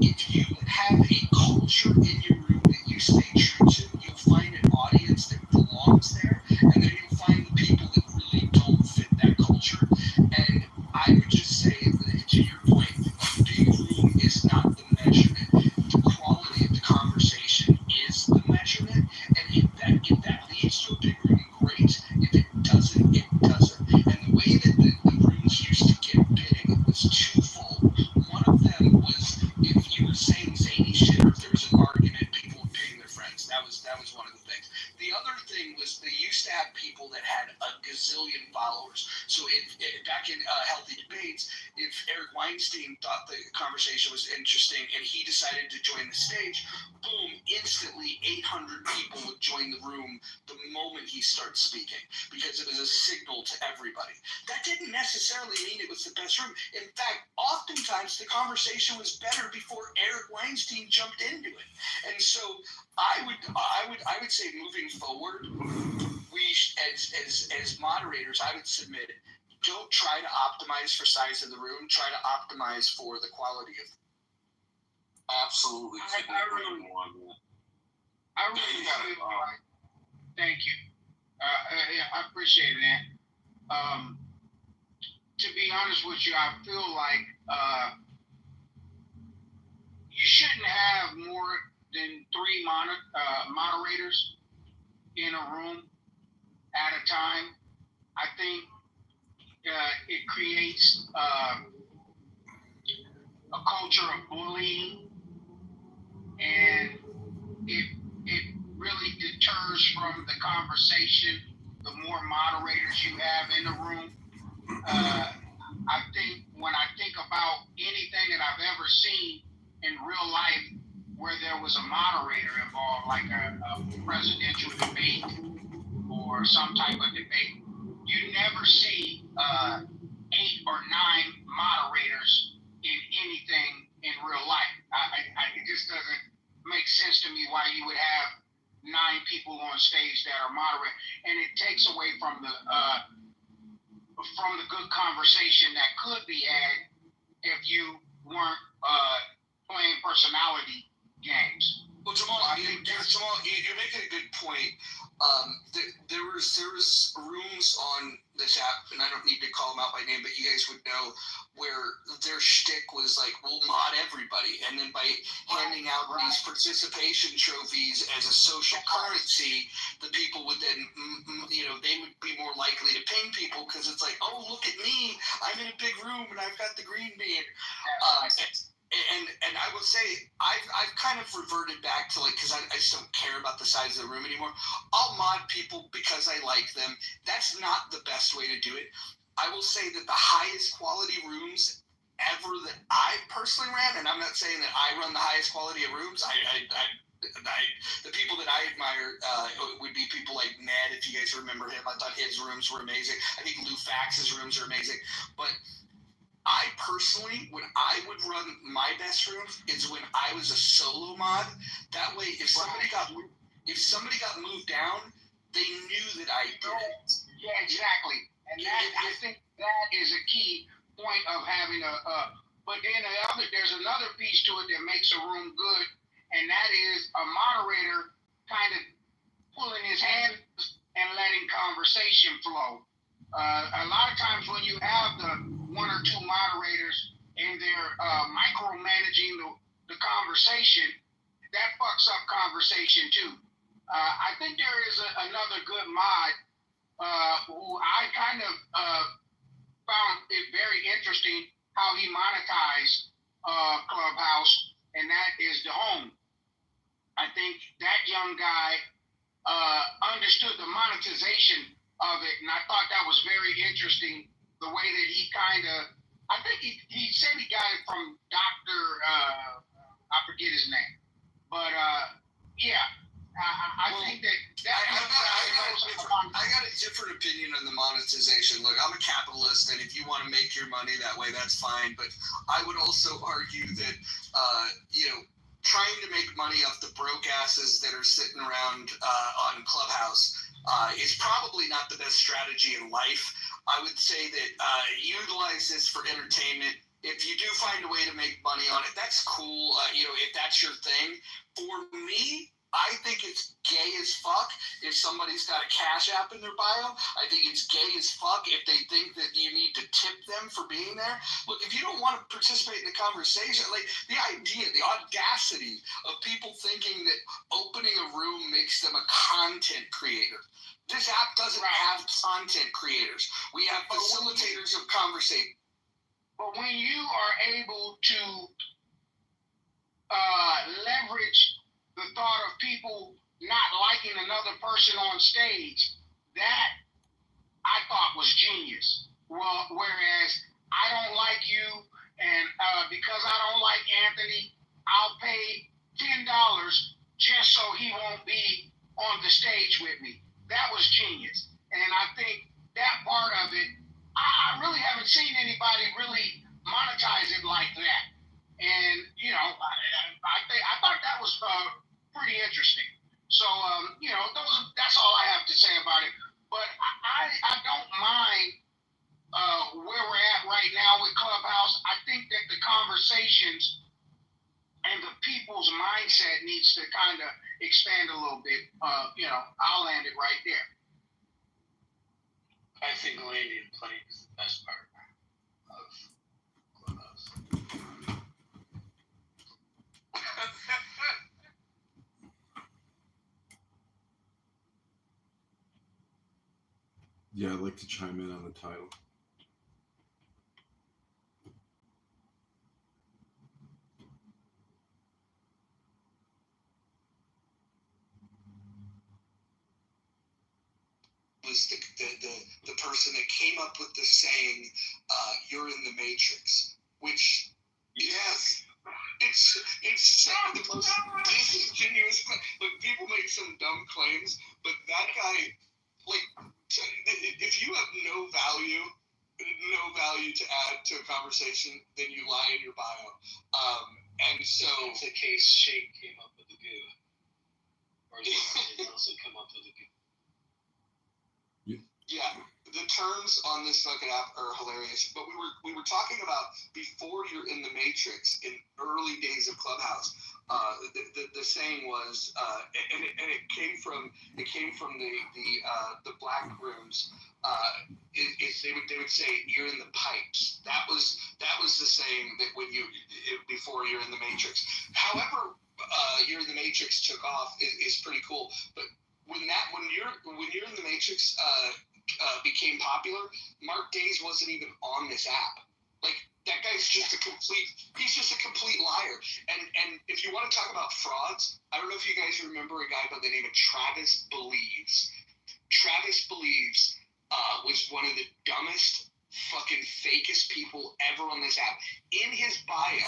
Speaker 9: If you have a culture in your room that you stay true to, you'll find an audience that belongs there, and then you'll find the people that really don't fit that culture. And I would just say, to your point, a big room is not the measurement. The quality of the conversation is the measurement. And if that leads to a big room, great. If it doesn't, it doesn't. And the way that the rooms used to get big was twofold. One of them was if you were saying zany shit, or if there was an argument, people would ping their friends. That was one of the things. The other thing was they used to have people that had a gazillion followers. So back in Healthy Debates, if Eric Weinstein thought the conversation was interesting and he decided to join the stage, boom, instantly 800 people would join the room the moment he starts speaking, because it was a signal to everybody. That didn't necessarily mean it was the best room. In fact, oftentimes the conversation was better before Eric Weinstein jumped into it. And so I would say, moving forward, we as moderators, I would submit, don't try to optimize for size of the room. Try to optimize for the quality of.
Speaker 2: Absolutely.
Speaker 5: I really feel like. Thank you. I appreciate that. To be honest with you, I feel like you shouldn't have more than 3 moderators in a room at a time. I think it creates a culture of bullying, and it really deters from the conversation the more moderators you have in the room. I think when I think about anything that I've ever seen in real life where there was a moderator involved, like a presidential debate or some type of debate, you never see 8 or 9 moderators in anything in real life. It just doesn't make sense to me why you would have 9 people on stage that are moderate, and it takes away from the good conversation that could be had if you weren't playing personality games.
Speaker 9: Well, Jamal, you're making a good point. There was rooms on this app, and I don't need to call them out by name, but you guys would know, where their shtick was like, we'll mod everybody, and then by handing out these participation trophies as a social currency, the people would then, they would be more likely to ping people, because it's like, oh, look at me, I'm in a big room and I've got the green bean. And I will say, I've kind of reverted back to, like, because I just don't care about the size of the room anymore. I'll mod people because I like them. That's not the best way to do it. I will say that the highest quality rooms ever that I personally ran, and I'm not saying that I run the highest quality of rooms. The people that I admire would be people like Ned, if you guys remember him. I thought his rooms were amazing. I think Lou Fax's rooms are amazing. But I personally, when I would run my best rooms, is when I was a solo mod. That way, if somebody got moved down, they knew that I did it.
Speaker 10: Yeah, exactly. And I think that is a key point of having but then there's another piece to it that makes a room good, and that is a moderator kind of pulling his hand and letting conversation flow. A lot of times when you have the one or two moderators and they're micromanaging the conversation, that fucks up conversation too. I think there is another good mod who I kind of found it very interesting how he monetized Clubhouse, and that is the home. I think that young guy understood the monetization of it, and I thought that was very interesting. The way that he kind of, I think he said he got it from Dr. I forget his name, but yeah, I think that
Speaker 9: I got a different opinion on the monetization. Look, I'm a capitalist, and if you want to make your money that way, that's fine. But I would also argue that, trying to make money off the broke asses that are sitting around on Clubhouse is probably not the best strategy in life. I would say that utilize this for entertainment. If you do find a way to make money on it, that's cool. If that's your thing. For me, I think it's gay as fuck if somebody's got a Cash App in their bio. I think it's gay as fuck if they think that you need to tip them for being there. Look, if you don't want to participate in the conversation, like the idea, the audacity of people thinking that opening a room makes them a content creator. This app doesn't have content creators. We have facilitators of conversation.
Speaker 10: But when you are able to leverage the thought of people not liking another person on stage, that I thought was genius. Well, whereas I don't like you, and because I don't like Anthony, I'll pay $10 just so he won't be on the stage with me. That was genius. And I think that part of it, I really haven't seen anybody really monetize it like that. And, I thought that was pretty interesting. So, that's all I have to say about it. But I don't mind where we're at right now with Clubhouse. I think that the conversations and the people's mindset needs to kind of expand a little bit. I'll land it right there.
Speaker 5: I think landing plane is the best part of Clubhouse.
Speaker 11: Yeah, I'd like to chime in on the title.
Speaker 9: Was the person that came up with the saying, "You're in the Matrix," which yes, it's the most disingenuous. Look, people make some dumb claims, but that guy, if you have no value to add to a conversation, then you lie in your bio. And so
Speaker 5: it's a case Shake came up with the goo, or did also come up with the goo.
Speaker 9: Yeah, the terms on this fucking app are hilarious. But we were talking about before you're in the Matrix, in early days of Clubhouse. The saying was, and it came from the black rooms. They would say you're in the pipes. That was the saying that before you're in the Matrix. However, you're in the Matrix took off is pretty cool. But when you're in the Matrix became popular, Mark Days wasn't even on this app. Like, that guy's just a complete liar. And if you want to talk about frauds, I don't know if you guys remember a guy by the name of Travis Believes. Travis Believes was one of the dumbest, fucking fakest people ever on this app. In his bio,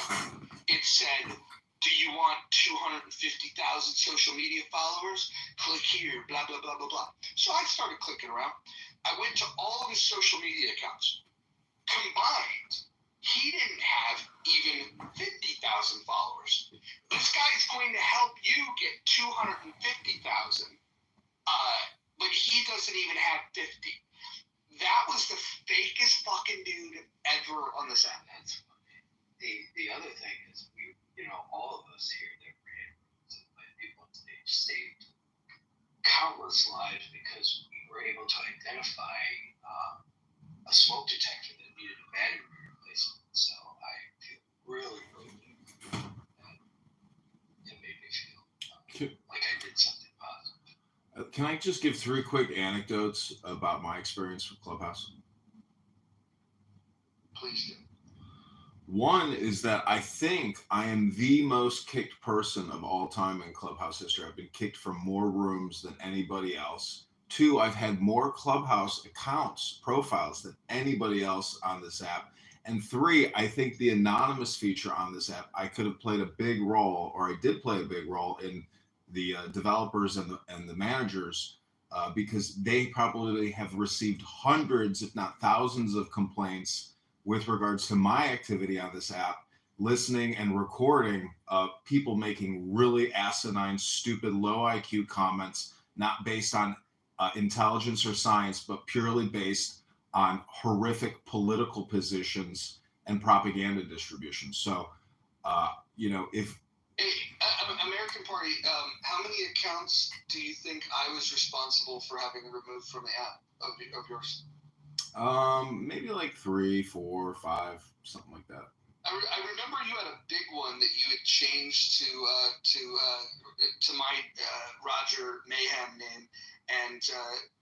Speaker 9: it said, "Do you want 250,000 social media followers? Click here, blah, blah, blah, blah, blah." So I started clicking around. I went to all of his social media accounts. Combined, he didn't have even 50,000 followers. This guy's going to help you get 250,000, but he doesn't even have 50. That was the fakest fucking dude ever on this app.
Speaker 5: That's funny. The other thing is, all of us here that ran rooms and let people on stage saved countless lives because we were able to identify a smoke detector that needed a battery replacement. So I feel really, really good. It made me feel like I did something positive.
Speaker 11: Can I just give 3 quick anecdotes about my experience with Clubhouse?
Speaker 9: Please do.
Speaker 11: One is that I think I am the most kicked person of all time in Clubhouse history. I've been kicked from more rooms than anybody else. 2, I've had more Clubhouse accounts, profiles than anybody else on this app. And 3, I think the anonymous feature on this app, I could have played a big role, or I did play a big role in the developers and the managers, because they probably have received hundreds, if not thousands, of complaints with regards to my activity on this app, listening and recording people making really asinine, stupid, low IQ comments, not based on intelligence or science, but purely based on horrific political positions and propaganda distribution. So, if
Speaker 9: American Party, how many accounts do you think I was responsible for having removed from the app of yours?
Speaker 11: Maybe like 3, 4, 5, something like that.
Speaker 9: I remember you had a big one that you had changed to my Roger Mayhem name, and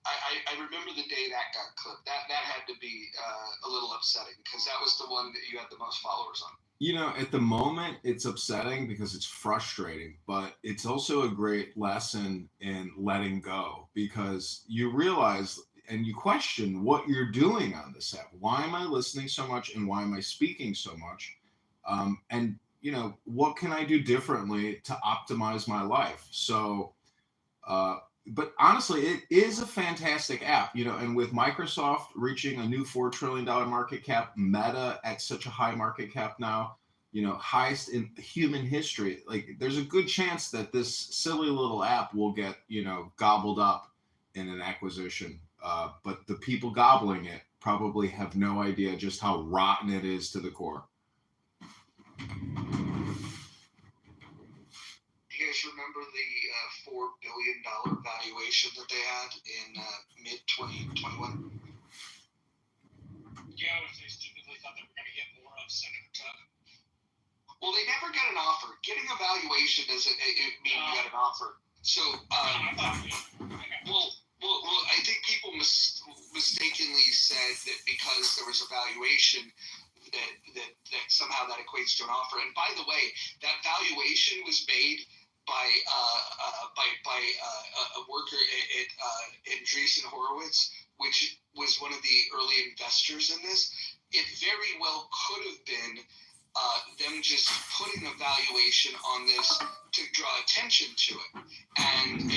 Speaker 9: I remember the day that got clipped. That had to be a little upsetting because that was the one that you had the most followers on.
Speaker 11: At the moment, it's upsetting because it's frustrating, but it's also a great lesson in letting go, because you realize and you question what you're doing on this app. Why am I listening so much, and why am I speaking so much? And what can I do differently to optimize my life? So, but honestly, it is a fantastic app, and with Microsoft reaching a new $4 trillion market cap, Meta at such a high market cap now, highest in human history, like there's a good chance that this silly little app will get, gobbled up in an acquisition. But the people gobbling it probably have no idea just how rotten it is to the core.
Speaker 9: Do you guys remember the $4 billion valuation that they had in mid-2021?
Speaker 3: Yeah, if they stupidly thought they were going to get more of Senator Tuck.
Speaker 9: Well, they never got an offer. Getting a valuation doesn't mean you got an offer. So, well, I think people mistakenly said that because there was a valuation that somehow that equates to an offer. And by the way, that valuation was made by a worker at Andreessen Horowitz, which was one of the early investors in this. It very well could have been them just putting a valuation on this to draw attention to it, and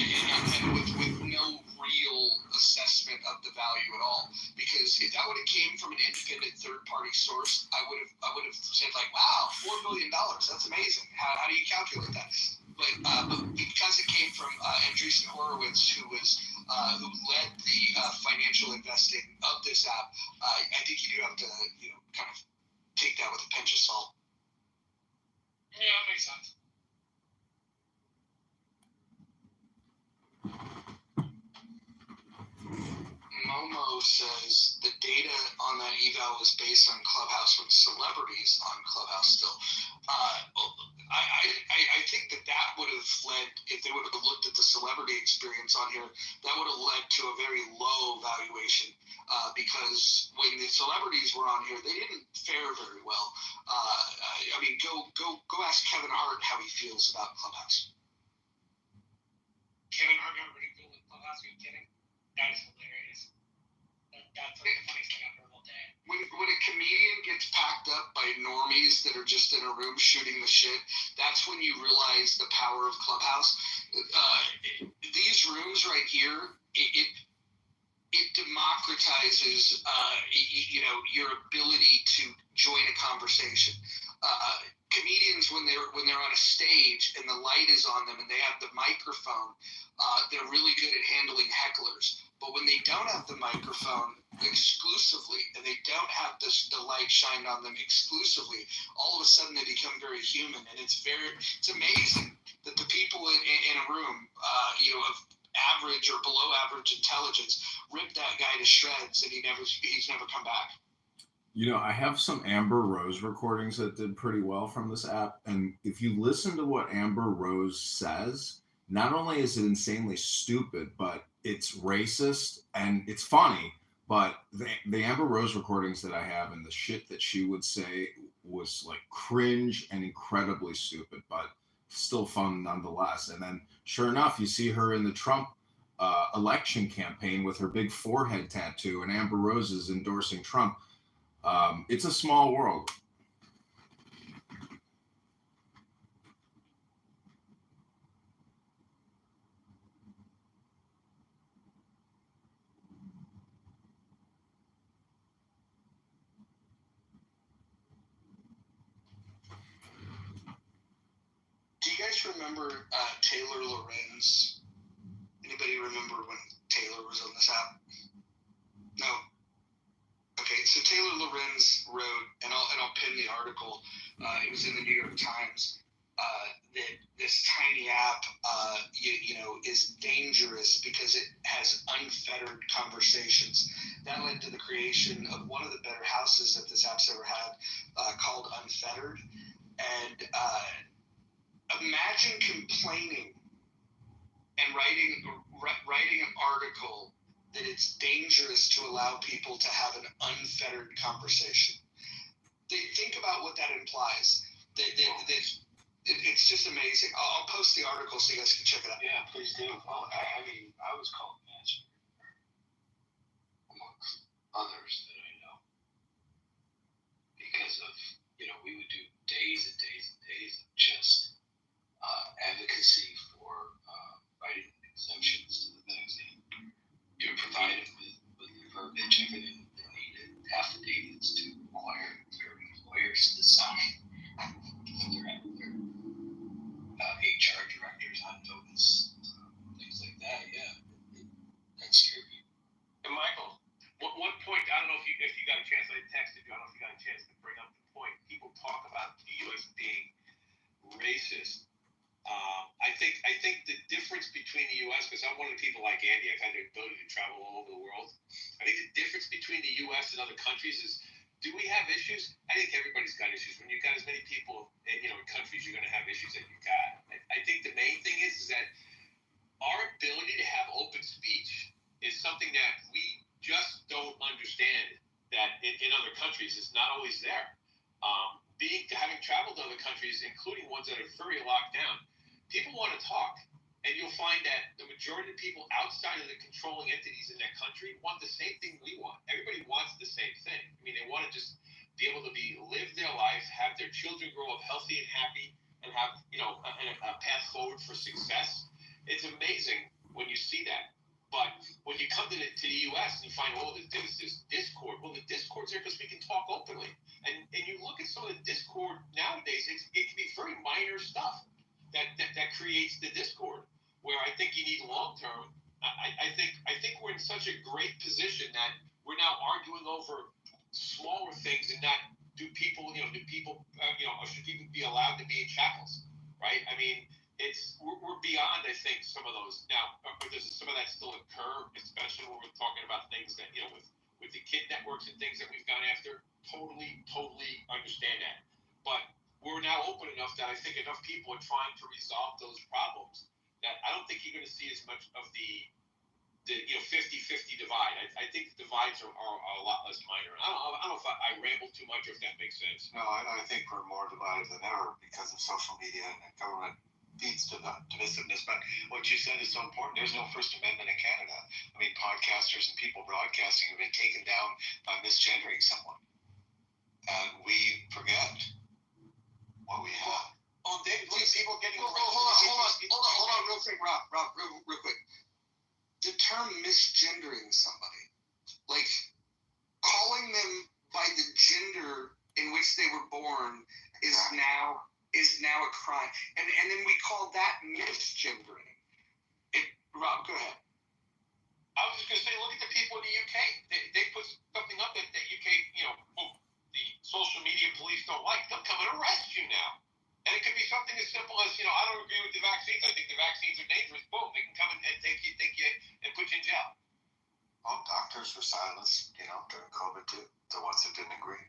Speaker 9: with no real assessment of the value at all. Because if that would have came from an independent third-party source, I would have said like, wow, $4 billion, that's amazing. How do you calculate that? But because it came from Andreessen Horowitz, who led the financial investing of this app, I think you do have to kind of take that with a pinch of salt.
Speaker 3: Yeah, that makes sense.
Speaker 9: Momo says the data on that eval was based on Clubhouse with celebrities on Clubhouse still. I think that would have led, if they would have looked at the celebrity experience on here, that would have led to a very low valuation, because when the celebrities were on here, they didn't fare very well. I mean, go ask Kevin Hart how he feels about Clubhouse.
Speaker 3: Kevin Hart got really cool with Clubhouse. Are you kidding? That is hilarious. That's like the funniest thing I've heard all day.
Speaker 9: When a comedian gets packed up by normies that are just in a room shooting the shit, that's when you realize the power of Clubhouse. These rooms right here, it democratizes, your ability to join a conversation. Comedians, when they're on a stage and the light is on them and they have the microphone, they're really good at handling hecklers. But when they don't have the microphone exclusively and they don't have the light shined on them exclusively, all of a sudden they become very human. And it's amazing that the people in a room, of average or below average intelligence, rip that guy to shreds, and he's never come back.
Speaker 11: I have some Amber Rose recordings that did pretty well from this app. And if you listen to what Amber Rose says, not only is it insanely stupid, but it's racist and it's funny. But the Amber Rose recordings that I have and the shit that she would say was like cringe and incredibly stupid, but still fun nonetheless. And then sure enough, you see her in the Trump election campaign with her big forehead tattoo, and Amber Rose is endorsing Trump. It's a small world.
Speaker 9: Do you guys remember Taylor Lorenz? Anybody remember when Taylor was on this app? No. Okay, so Taylor Lorenz wrote, and I'll pin the article. It was in the New York Times. That this tiny app, is dangerous because it has unfettered conversations. That led to the creation of one of the better houses that this app's ever had, called Unfettered. And imagine complaining and writing an article that it's dangerous to allow people to have an unfettered conversation. Think about what that implies. It's just amazing. I'll post the article so you guys can check it out.
Speaker 5: Yeah, please do. Oh, I was called matchmaker amongst others that I know because of, we would do days and days and days of just advocacy for writing exemptions to the things they provided with the verbiage, everything they needed, affidavits to require their employers to sign. Their HR directors on notice, things like that. Yeah, that's scary.
Speaker 2: And Michael, one point, I don't know if you got a chance, I texted you, I don't know if you got a chance to bring up the point. People talk about the U.S. being racist. I think the difference between the U.S., because I'm one of the people like Andy, I've had the ability to travel all over the world. I think the difference between the U.S. and other countries is, do we have issues? I think everybody's got issues. When you've got as many people, in countries, you're going to have issues that you've got. I think the main thing is that our ability to have open speech is something that we just don't understand that in other countries is not always there. Having traveled to other countries, including ones that are very locked down, people want to talk. And you'll find that the majority of people outside of the controlling entities in that country want the same thing we want. Everybody wants the same thing. I mean, they want to just be able to live their life, have their children grow up healthy and happy, and have, a path forward for success. It's amazing when you see that. But when you come to the U.S. and you find, there's this discord. Well, the discord's there because we can talk openly. And you look at some of the discord nowadays, it can be very minor stuff that creates the discord. Where I think you need long term. I think we're in such a great position that we're now arguing over smaller things and not should people be allowed to be in chapels, right? I mean, we're beyond, I think, some of those now. Does some of that still occur, especially when we're talking about things that with the kid networks and things that we've gone after? Totally understand that, but we're now open enough that I think enough people are trying to resolve those problems that I don't think you're going to see as much of the 50-50 divide. I think the divides are a lot less minor. I don't know if I rambled too much, or if that makes sense.
Speaker 4: No, I think we're more divided than ever because of social media and government feeds to the divisiveness. But what you said is so important. There's no First Amendment in Canada. I mean, podcasters and people broadcasting have been taken down by misgendering someone. And we forget what we have.
Speaker 9: People getting... Hold on, real quick, Rob, real quick. The term misgendering somebody, like calling them by the gender in which they were born is now a crime, and then we call that misgendering. Rob, go ahead.
Speaker 2: I was just going to say, look at the people in the UK. They put something up that the UK, the social media police don't like. They'll come and arrest you now. And it could be something as simple as, I don't agree with the vaccines. I think the vaccines are dangerous. Boom, they can come and take you and put you in jail.
Speaker 8: Well, doctors were silenced, during COVID too. The ones that didn't agree.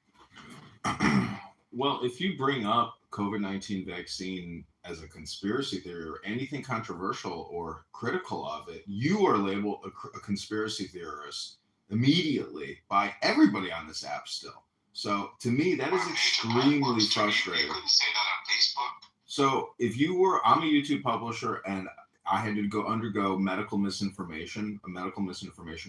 Speaker 11: Well, if you bring up COVID-19 vaccine as a conspiracy theory or anything controversial or critical of it, you are labeled a conspiracy theorist immediately by everybody on this app still. So to me, that is extremely frustrating.
Speaker 8: You couldn't say that on Facebook.
Speaker 11: So if I'm a YouTube publisher and I had to undergo a medical misinformation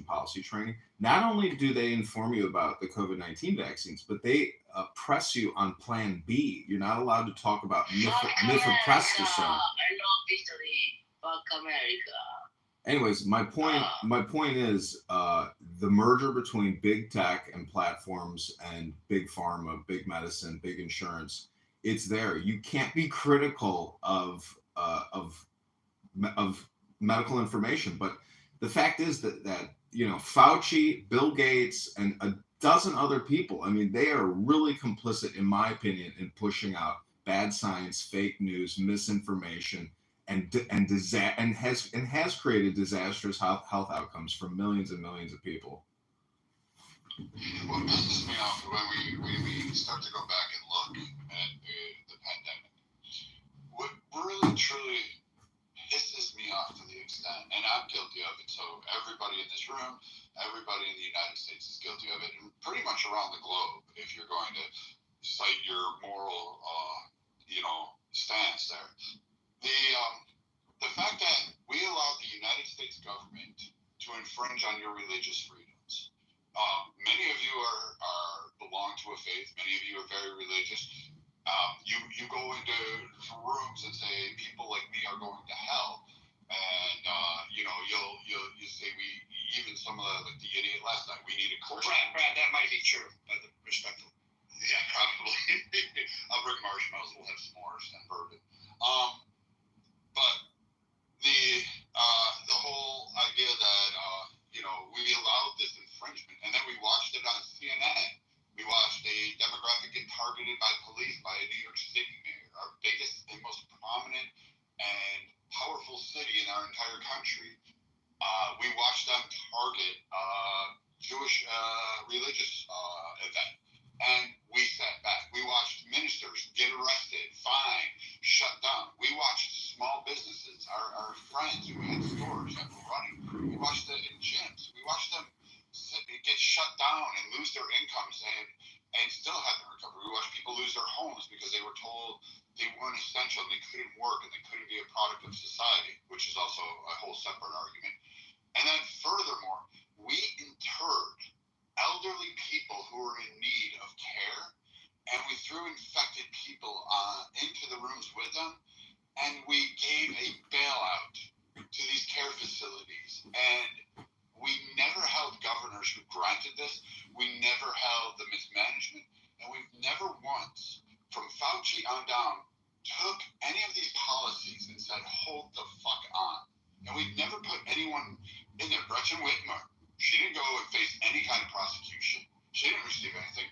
Speaker 11: policy training. Not only do they inform you about the COVID-19 vaccines, but they press you on Plan B. You're not allowed to talk about mifepristone.
Speaker 6: I love history. Fuck America.
Speaker 11: Anyways, my point is the merger between big tech and platforms and big pharma, big medicine, big insurance. It's there. You can't be critical of medical information, but the fact is that Fauci, Bill Gates, and a dozen other people, I mean, they are really complicit, in my opinion, in pushing out bad science, fake news, misinformation, and has created disastrous health outcomes for millions and millions of people.
Speaker 8: What pisses me off when we start to go back and look at the pandemic, what really truly pisses me off to the extent, and I'm guilty of it, so everybody in this room, everybody in the United States is guilty of it, and pretty much around the globe, if you're going to cite your moral, stance there. The fact that we allow the United States government to infringe on your religious freedoms. Many of you belong to a faith. Many of you are very religious. You go into rooms and say people like me are going to hell, and you'll say even some of the idiot last night we need a court.
Speaker 9: Brad, that might be true, respectfully.
Speaker 8: Yeah, probably. I'll bring marshmallows. We'll have s'mores and bourbon. But the whole idea that we allowed this infringement, and then we watched it on CNN. We watched a demographic get targeted by police by a New York City mayor, our biggest and most prominent and powerful city in our entire country. We watched them target Jewish religious event, and we sat back. We watched ministers get arrested, fined, shut down. We watched small businesses, our friends who had stores that were running. We watched them in gyms. We watched them get shut down and lose their incomes and still have to recover. We watched people lose their homes because they were told they weren't essential, they couldn't work, and they couldn't be a product of society, which is also a whole separate argument. And then furthermore, we interred elderly people who were in need of care, and we threw infected people into the rooms with them, and we gave a bailout to these care facilities. And we never held governors who granted this. We never held the mismanagement, and we've never once, from Fauci on down, took any of these policies and said, hold the fuck on. And we've never put anyone in there. Gretchen Whitmer, she didn't go and face any kind of prosecution. She didn't receive anything.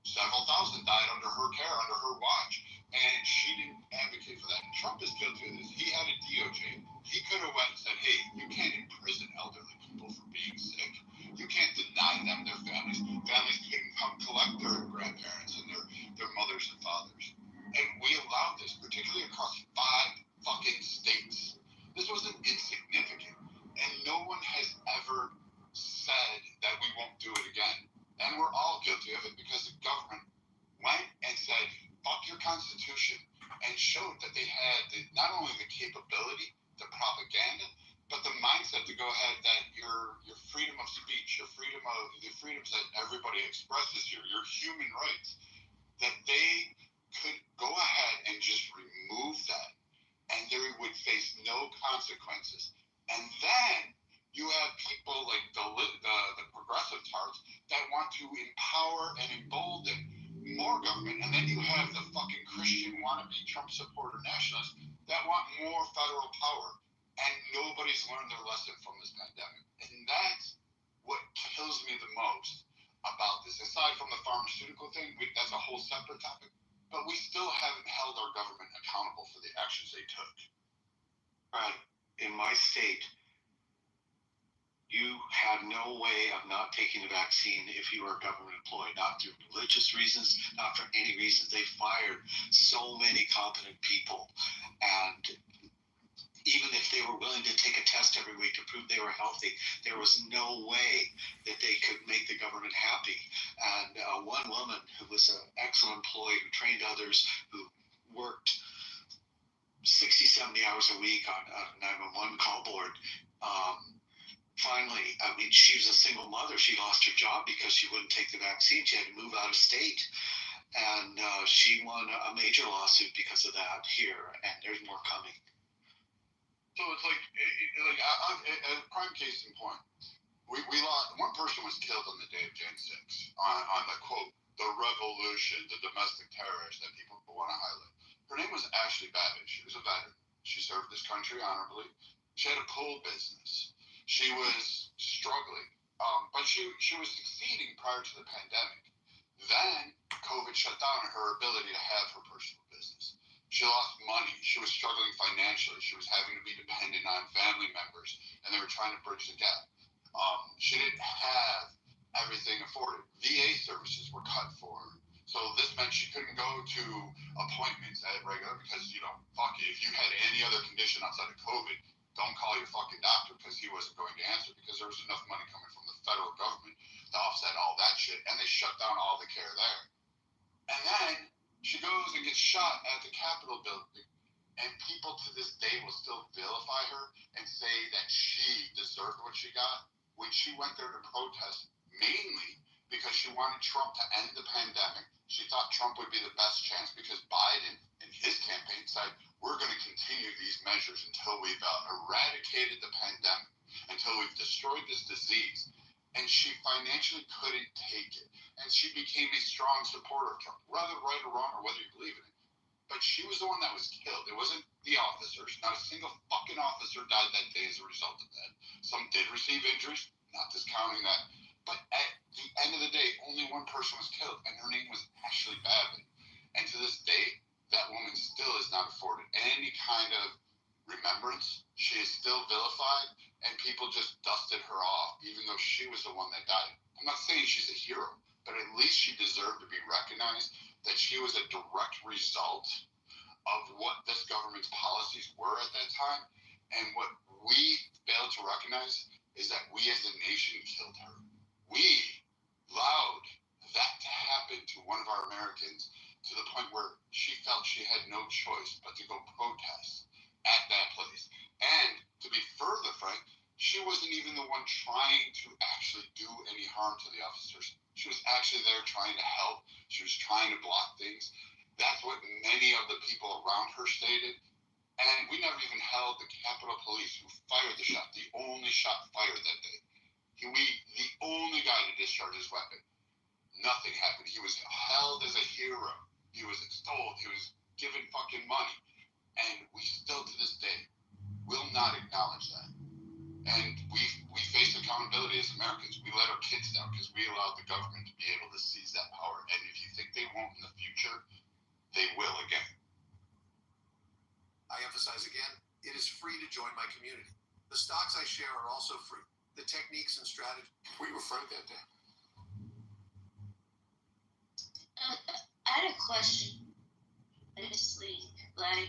Speaker 8: Several thousand died under her care, under her watch, and she didn't advocate for that. And Trump is guilty of this. He had a DOJ. He could have went and said, hey, you can't imprison elderly people for being sick. You can't deny them their families. Families couldn't come collect their grandparents and their mothers and fathers. And we allowed this, particularly across 5 fucking states. This wasn't insignificant. And no one has ever said that we won't do it again. And we're all guilty of it because the government went and said, fuck your Constitution, and showed that they had not only the capability, the propaganda, but the mindset to go ahead that your freedom of speech, the freedoms that everybody expresses here, your human rights, that they could go ahead and just remove that, and they would face no consequences. And then you have people like the progressive want to be Trump supporter nationalists that want more federal power. And nobody's learned their lesson from this pandemic. And that's what kills me the most about this. Aside from the pharmaceutical thing, that's a whole separate topic. But we still haven't held our government accountable for the actions they took.
Speaker 12: Right. In my state, you have no way of not taking the vaccine if you are a government employee, not through religious reasons, not for any reasons. They fired so many competent people. And even if they were willing to take a test every week to prove they were healthy, there was no way that they could make the government happy. And one woman who was an excellent employee, who trained others, who worked 60, 70 hours a week on a 911 call board, finally, I mean, she was a single mother. She lost her job because she wouldn't take the vaccine. She had to move out of state. And she won a major lawsuit because of that here, and there's more coming.
Speaker 8: So it's like a prime case in point. We lost, one person was killed on the day of Jan 6 on the quote, the revolution, the domestic terrorist that people want to highlight. Her name was Ashley Babbitt. She was a veteran. She served this country honorably. She had a pool business. She was struggling, but she was succeeding prior to the pandemic. Then COVID shut down her ability to have her personal business. She lost money. She was struggling financially. She was having to be dependent on family members, and they were trying to bridge the gap. She didn't have everything afforded. VA services were cut for her. So this meant she couldn't go to appointments at regular because, fuck it. If you had any other condition outside of COVID, don't call your fucking doctor because he wasn't going to answer because there was enough money coming from the federal government to offset all that shit. And they shut down all the care there. And then she goes and gets shot at the Capitol building, and people to this day will still vilify her and say that she deserved what she got when she went there to protest, mainly because she wanted Trump to end the pandemic. She thought Trump would be the best chance because Biden and his campaign said, we're going to continue these measures until we've eradicated the pandemic, until we've destroyed this disease. And she financially couldn't take it. And she became a strong supporter of Trump, whether right or wrong or whether you believe in it. But she was the one that was killed. It wasn't the officers. Not a single fucking officer died that day as a result of that. Some did receive injuries, not discounting that. But at the end of the day, only one person was killed, and her name was Ashley Babbitt. And to this day, that woman still is not afforded any kind of remembrance. She is still vilified, and people just dusted her off, even though she was the one that died. I'm not saying she's a hero, but at least she deserved to be recognized that she was a direct result of what this government's policies were at that time. And what we failed to recognize is that we as a nation killed her. We allowed that to happen to one of our Americans to the point where she felt she had no choice but to go protest at that place. And to be further frank, she wasn't even the one trying to actually do any harm to the officers. She was actually there trying to help. She was trying to block things. That's what many of the people around her stated. And we never even held the Capitol Police who fired the shot, the only shot fired that day. The only guy to discharge his weapon. Nothing happened. He was held as a hero. He was extolled. He was given fucking money. And we still to this day will not acknowledge that. And we face accountability as Americans. We let our kids down because we allowed the government to be able to seize that power. And if you think they won't in the future, they will again.
Speaker 13: I emphasize again, it is free to join my community. The stocks I share are also free. The techniques and strategies.
Speaker 8: We were frank that day.
Speaker 14: I had a question. Honestly, I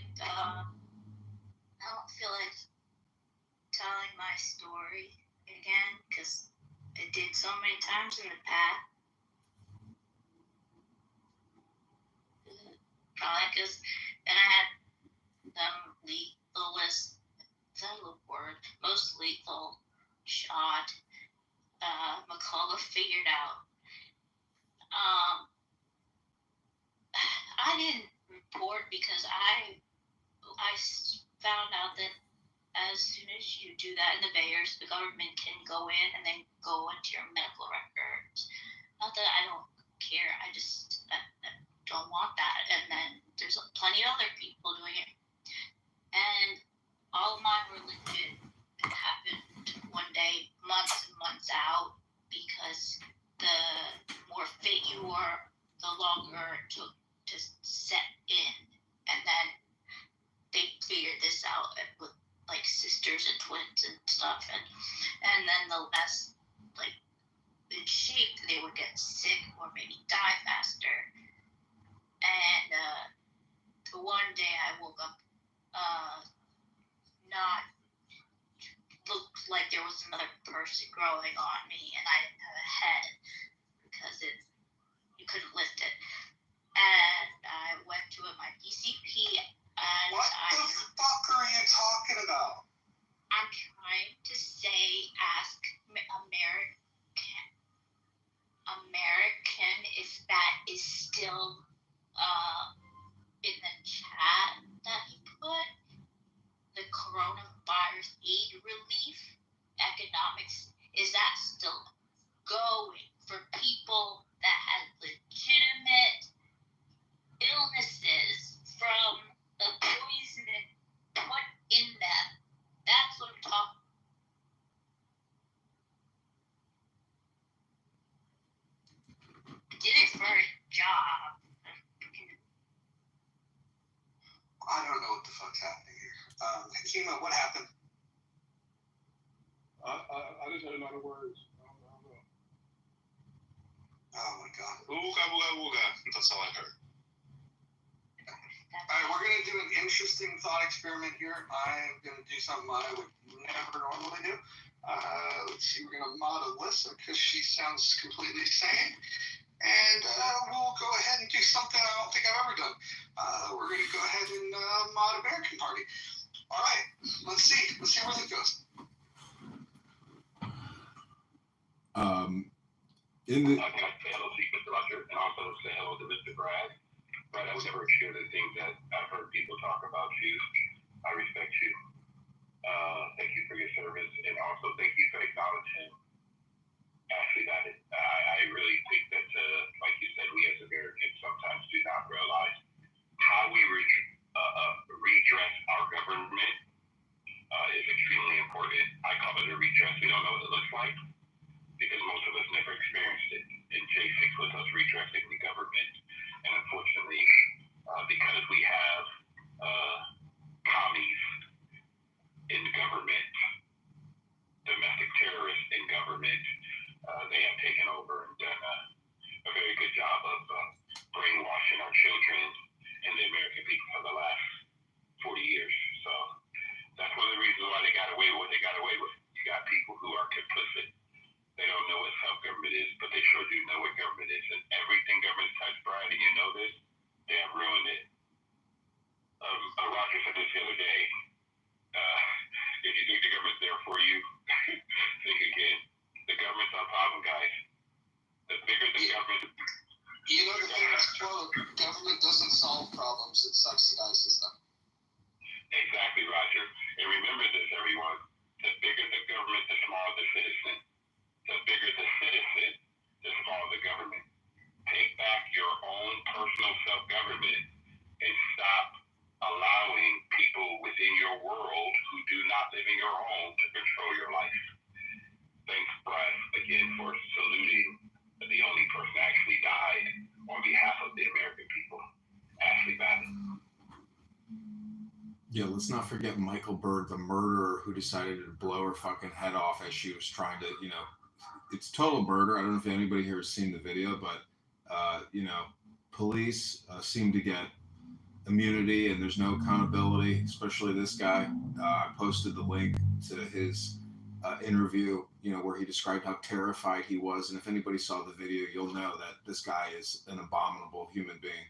Speaker 14: don't feel like telling my story again because I did so many times in the past. Probably because then I had the lethalest, is that a word? Most lethal shot McCullough figured out. I didn't report because I found out that as soon as you do that in the Bayers, the government can go in and then go into your medical records. Not that I don't care. I just don't want that. And then there's plenty of other people doing it. And all of mine were legit. It happened one day, months and months out, because the more fit you were, the longer it took to set in. And then they figured this out with like sisters and twins and stuff. And then the less like in shape, they would get sick or maybe die faster. And one day I woke up not looked like there was another person growing on me, and I didn't have a head because you couldn't lift it. And I went to my PCP, and
Speaker 9: What the fuck are you talking about?
Speaker 14: I'm trying to say, ask American if that is still in the chat that he put. The coronavirus aid relief economics, is that still going for people that had legitimate illnesses from the poison put in them? That's what I'm talking. I did it for a job.
Speaker 9: I don't know what the fuck's happening here. Hakima, what happened?
Speaker 15: I just heard a lot of words. I don't know.
Speaker 9: Oh my god.
Speaker 2: Ooga, ooga, ooga. That's all I heard.
Speaker 9: Alright, we're going to do an interesting thought experiment here. I'm going to do something I would never normally do. Let's see, we're going to mod Alyssa because she sounds completely sane. And we'll go ahead and do something I don't think I've ever done. We're going to go ahead and mod American Party. All right, let's see where this goes.
Speaker 11: In the
Speaker 2: Can I say hello to you, Mr. Roger, and also say hello to Mr. Brad? Brad, I would never share the things that I've heard people talk about you. I respect you. Thank you for your service, and also thank you for acknowledging Ashley Babbitt. I really think that, like you said, we as Americans sometimes do not realize how we redress our government is extremely important. I call it a redress. We don't know what it looks like because most of us never experienced it. And J6 was us redressing the government. And unfortunately, because we have commies in government, domestic terrorists in government, they have taken over and done a very good job of brainwashing our children and the American people for the last 40 years. So that's one of the reasons why they got away with what they got away with. You got people who are complicit. They don't know what self-government is, but they sure do know what government is. And everything government touched, Brian, and you know this, they have ruined it. Roger said this the other day. If you think the government's there for you, think again. The government's our problem, guys. The bigger the government...
Speaker 9: You know the famous quote, government doesn't solve problems, it subsidizes them.
Speaker 2: Exactly, Roger. And remember this, everyone. The bigger the government, the smaller the citizen. The bigger the citizen, the smaller the government. Take back your own personal self-government and stop allowing people within your world who do not live in your home to control your life. Thanks, Brad, again for saluting the only person that actually died on behalf of the American people, Ashley Babbitt.
Speaker 11: Yeah, let's not forget Michael Byrd, the murderer who decided to blow her fucking head off as she was trying to, it's total murder. I don't know if anybody here has seen the video, but, police seem to get immunity and there's no accountability, especially this guy. I posted the link to his interview, where he described how terrified he was. And if anybody saw the video, you'll know that this guy is an abominable human being.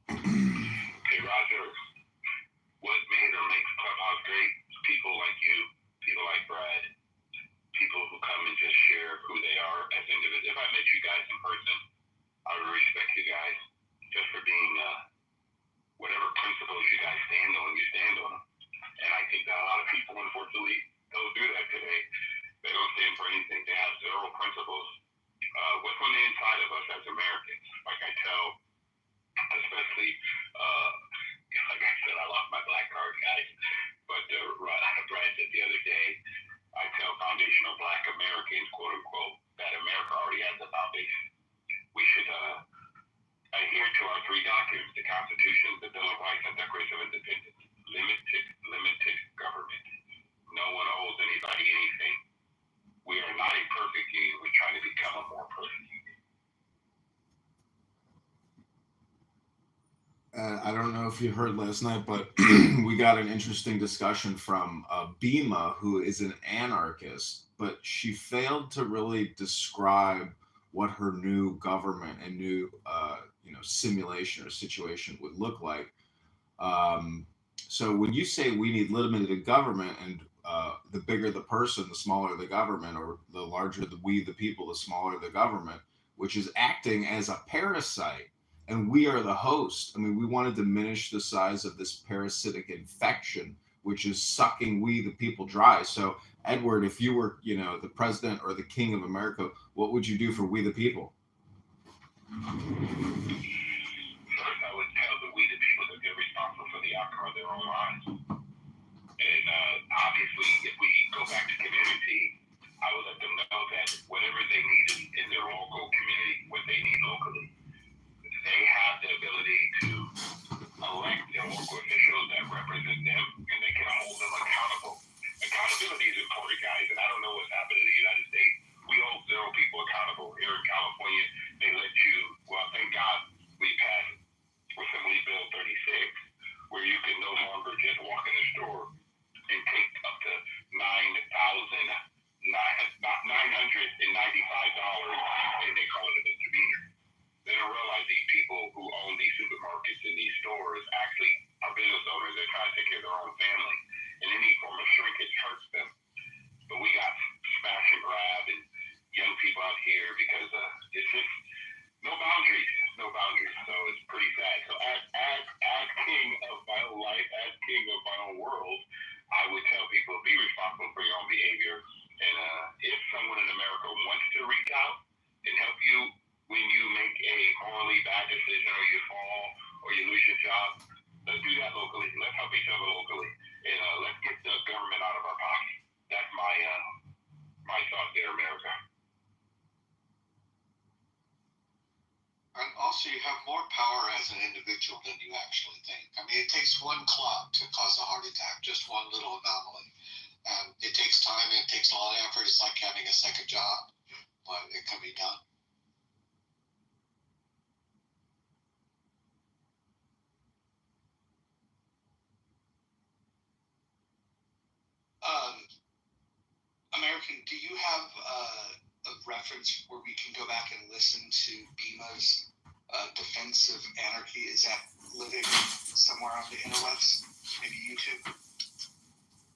Speaker 2: Hey, Roger, what made or makes Clubhouse great is people like you, people like Brad, people who come and just share who they are as individuals. If I met you guys in person, I would respect you guys just for being
Speaker 1: whatever principles you guys stand on, you stand on them. And I think that a lot of people, unfortunately, don't do that today. They don't stand for anything. They have zero principles. What's on the inside of us as Americans? Like I tell, especially, like I said, I lost my black card, guys. But Brad said the other day, I tell foundational black Americans, quote unquote, that America already has a foundation. We should adhere to our three documents: the Constitution, the Bill of Rights, and Declaration of Independence. Limited government. No one owes anybody anything. We are not a perfect union. We're trying to become a more perfect union.
Speaker 11: I don't know if you heard last night, but we got an interesting discussion from Bima, who is an anarchist, but she failed to really describe what her new government and new simulation or situation would look like. So when you say we need limited government, and the bigger the person, the smaller the government, or the larger we, the people, the smaller the government, which is acting as a parasite, and we are the host. I mean, we want to diminish the size of this parasitic infection, which is sucking we, the people, dry. So, Edward, if you were, the president or the king of America, what would you do for we, the people?
Speaker 1: First, I would tell the we, the people, that they're responsible for the outcome of their own lives. And obviously, if we go back to community, I would let them know that whatever they need in their local community, what they need locally, they have the ability to elect their local officials that represent them, and they can hold them accountable. Accountability is important, guys, and I don't know what's happening in the United States. We hold zero people accountable. Here in California, they let you, well, thank God we passed Assembly Bill 36, where you can no longer just walk in the store and take up to $995, and they call it a misdemeanor. They don't realize these people who own these supermarkets and these stores actually are business owners. They're trying to take care of their own family. And any form of shrinkage hurts them. But we got smash and grab and young people out here because it's just no boundaries. So it's pretty sad. So as king of my own life, as king of my own world, I would tell people, be responsible for your own behavior. And if someone in America wants to reach out and help you when you make a morally bad decision, or you fall, or you lose your job, let's do that locally. Let's help each other locally. And let's get the government out of our pocket. That's my thought there, America.
Speaker 12: And also, you have more power as an individual than you actually think. I mean, it takes one clot to cause a heart attack, just one little anomaly. And it takes time, and it takes a lot of effort. It's like having a second job, but it can be done. American, do you have a reference where we can go back and listen to Bima's defense of anarchy? Is that living somewhere on the interwebs? Maybe YouTube?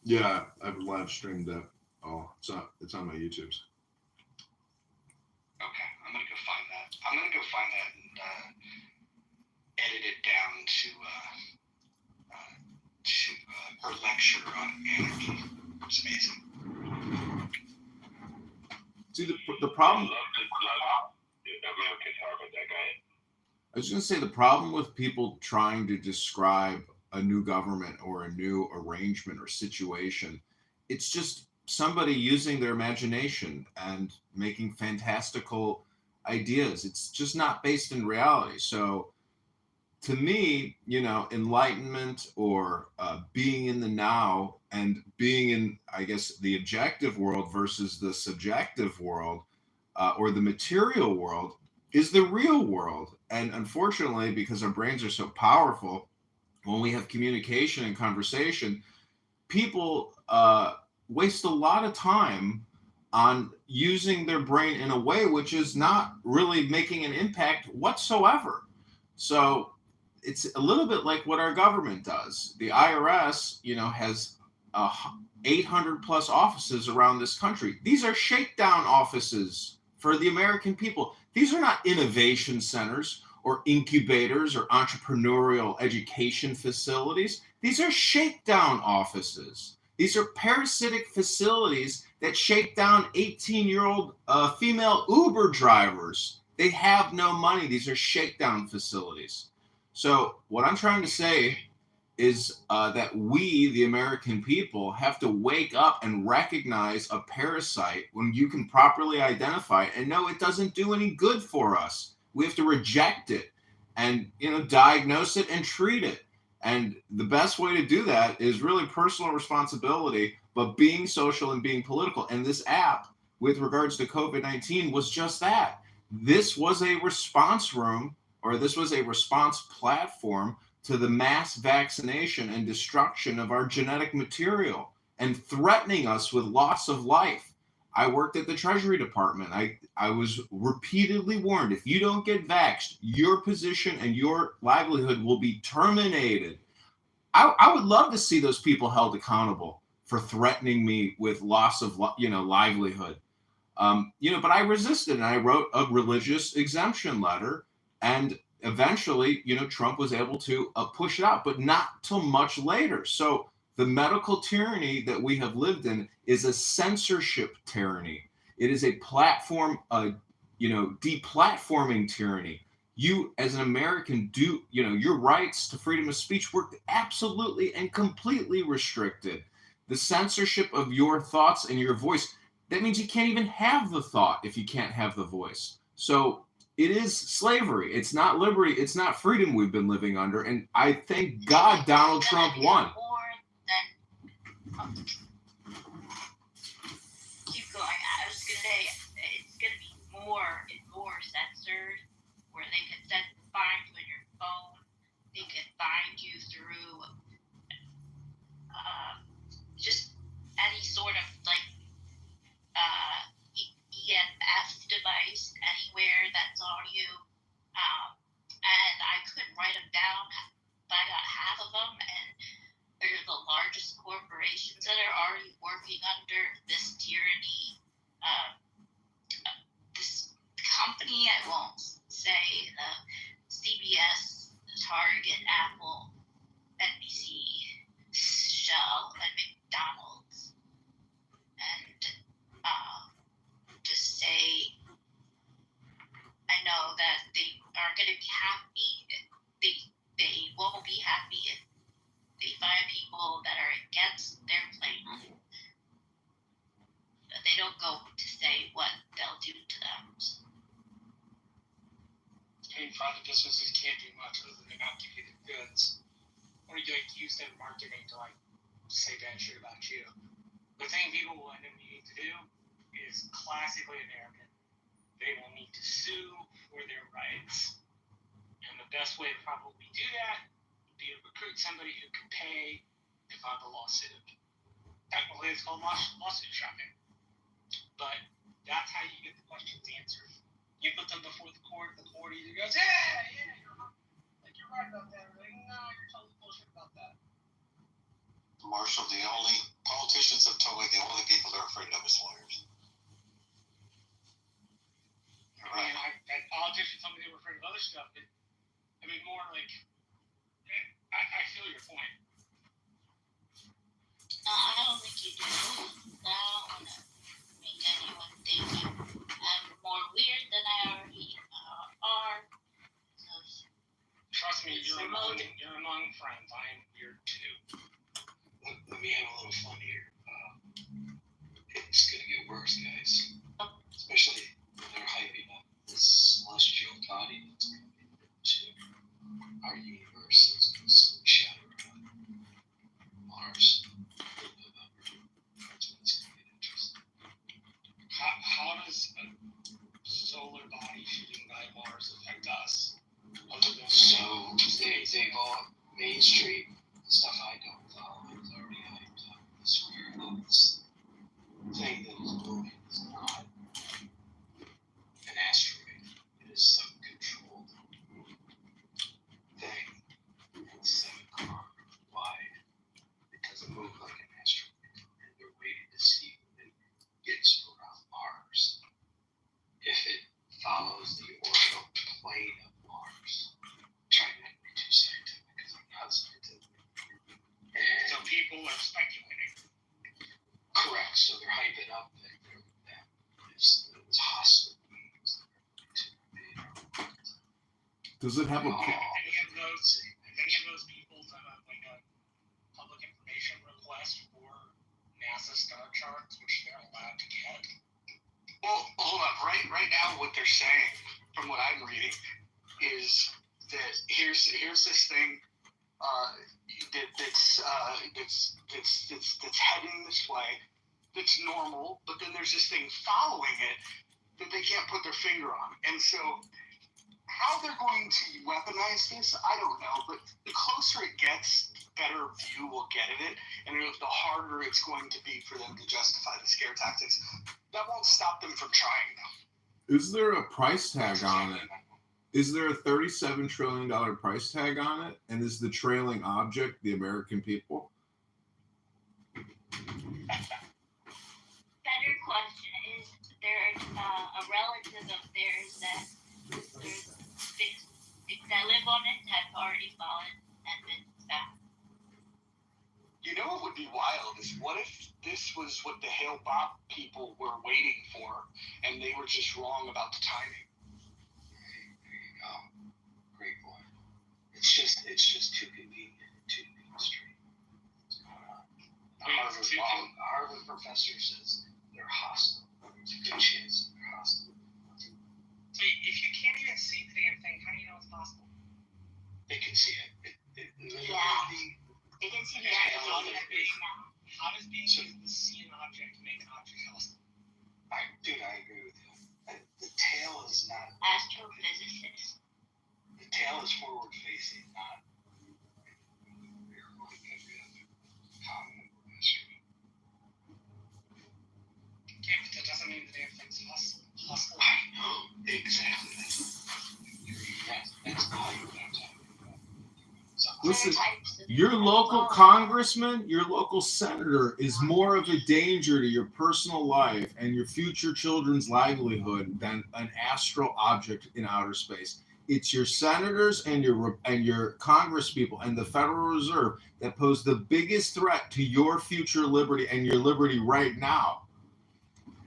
Speaker 11: Yeah, I've live streamed that. Oh, it's on my YouTubes.
Speaker 12: Okay, I'm gonna go find that and edit it down to her lecture on anarchy. It's amazing.
Speaker 11: See, the problem.
Speaker 1: Sorry about that, guy.
Speaker 11: I was going to say the problem with people trying to describe a new government or a new arrangement or situation, it's just somebody using their imagination and making fantastical ideas. It's just not based in reality. So to me, enlightenment or being in the now and being in, I guess, the objective world versus the subjective world or the material world is the real world. And unfortunately, because our brains are so powerful, when we have communication and conversation, people waste a lot of time on using their brain in a way which is not really making an impact whatsoever. So it's a little bit like what our government does. The IRS, has 800 plus offices around this country. These are shakedown offices for the American people. These are not innovation centers or incubators or entrepreneurial education facilities. These are shakedown offices. These are parasitic facilities that shake down 18-year-old female Uber drivers. They have no money. These are shakedown facilities. So what I'm trying to say is that we, the American people, have to wake up and recognize a parasite when you can properly identify it and know it doesn't do any good for us. We have to reject it and, diagnose it and treat it. And the best way to do that is really personal responsibility, but being social and being political. And this app, with regards to COVID-19, was just that. This was a response room, or this was a response platform to the mass vaccination and destruction of our genetic material and threatening us with loss of life. I worked at the Treasury Department. I was repeatedly warned, if you don't get vaxxed, your position and your livelihood will be terminated. I would love to see those people held accountable for threatening me with loss of livelihood. But I resisted, and I wrote a religious exemption letter, and eventually, Trump was able to push it out, but not till much later. So the medical tyranny that we have lived in is a censorship tyranny. It is a platform, deplatforming tyranny. You, as an American, your rights to freedom of speech were absolutely and completely restricted. The censorship of your thoughts and your voice, that means you can't even have the thought if you can't have the voice. So it is slavery. It's not liberty. It's not freedom we've been living under. And I thank God Donald Trump won.
Speaker 14: Keep going. I was going to say it's going to be more and more censored, where they can find you on your phone. They can find you through just any sort of EMF device anywhere that's on you. And I couldn't write them down, but I got half of them, and they're the largest corporations that are already working under this tyranny. This company, I won't say, CBS, Target, Apple, NBC, Shell, and McDonald's. And just say, I know that they aren't going to be happy. They won't be happy if they find people that are against their plan. But they don't go to say what they'll do to them.
Speaker 16: Private businesses can't do much other than not give you the goods, or you use their marketing to say bad shit about you. The thing people will end up needing to do is classically American. They will need to sue for their rights. And the best way to probably do that would be to recruit somebody who can pay to file a lawsuit. Technically, it's called lawsuit shopping. But that's how you get the questions answered. You put them before the court either goes, yeah, you're right about that. Or no, you're totally bullshit about that.
Speaker 12: Marshall, the only politicians have told me the only people they're afraid of is lawyers.
Speaker 16: I mean, I politicians told me they were afraid of other stuff, but more like, I feel your point.
Speaker 14: I don't think you do. I don't want to make anyone think I'm more weird than I already are. So,
Speaker 16: trust me, you're among friends. I am weird too.
Speaker 5: Let me have a little fun here. It's gonna get worse, guys. Especially when they're hyping up this celestial body that's coming into our universe. It's gonna shadow Mars in November. That's when it's gonna get interesting.
Speaker 16: How does a solar body shooting by Mars affect us? Other than
Speaker 5: they've all Main Street stuff I don't follow is already hyped up. I swear this thing that is moving is not an asteroid. It is some controlled thing that's 7 kilometers wide. It doesn't move like an asteroid, and they're waiting to see when it gets around Mars. If it follows the orbital plane of Mars,
Speaker 11: Does it have a?
Speaker 16: Any of those people done like a public information request for NASA star charts, which they're allowed to get?
Speaker 9: Well, hold on. Right now, what they're saying, from what I'm reading, is that here's this thing that's heading this way, that's normal, but then there's this thing following it that they can't put their finger on, and so how they're going to weaponize this, I don't know, but the closer it gets, the better view we'll get at it, and the harder it's going to be for them to justify the scare tactics. That won't stop them from trying, though.
Speaker 11: Is there a price tag on it? Is there a $37 trillion price tag on it? And is the trailing object the American people?
Speaker 14: Better question. Is there a relative of theirs that live on it have already fallen and been found?
Speaker 9: You know what would be wild is what if this was what the Hale Bopp people were waiting for, and they were just wrong about the timing?
Speaker 5: There you go. Great point. It's just too convenient and too mainstream. What's going on? The Harvard professor says they're hostile. There's a good chance they're hostile.
Speaker 16: So if you can't even see the damn thing, how do you know it's possible?
Speaker 5: They can see it.
Speaker 14: They can see the
Speaker 16: How does being able to see an object make an object hostile?
Speaker 5: I agree with you. The tail is not.
Speaker 14: Astrophysicist.
Speaker 5: The tail is forward facing, not. We're going to get rid of it.
Speaker 16: Okay, but that doesn't mean the damn thing's hostile.
Speaker 5: I know exactly. That's how you're talking about.
Speaker 11: Listen, your local congressman, your local senator is more of a danger to your personal life and your future children's livelihood than an astral object in outer space. It's your senators and your congresspeople and the Federal Reserve that pose the biggest threat to your future liberty and your liberty right now.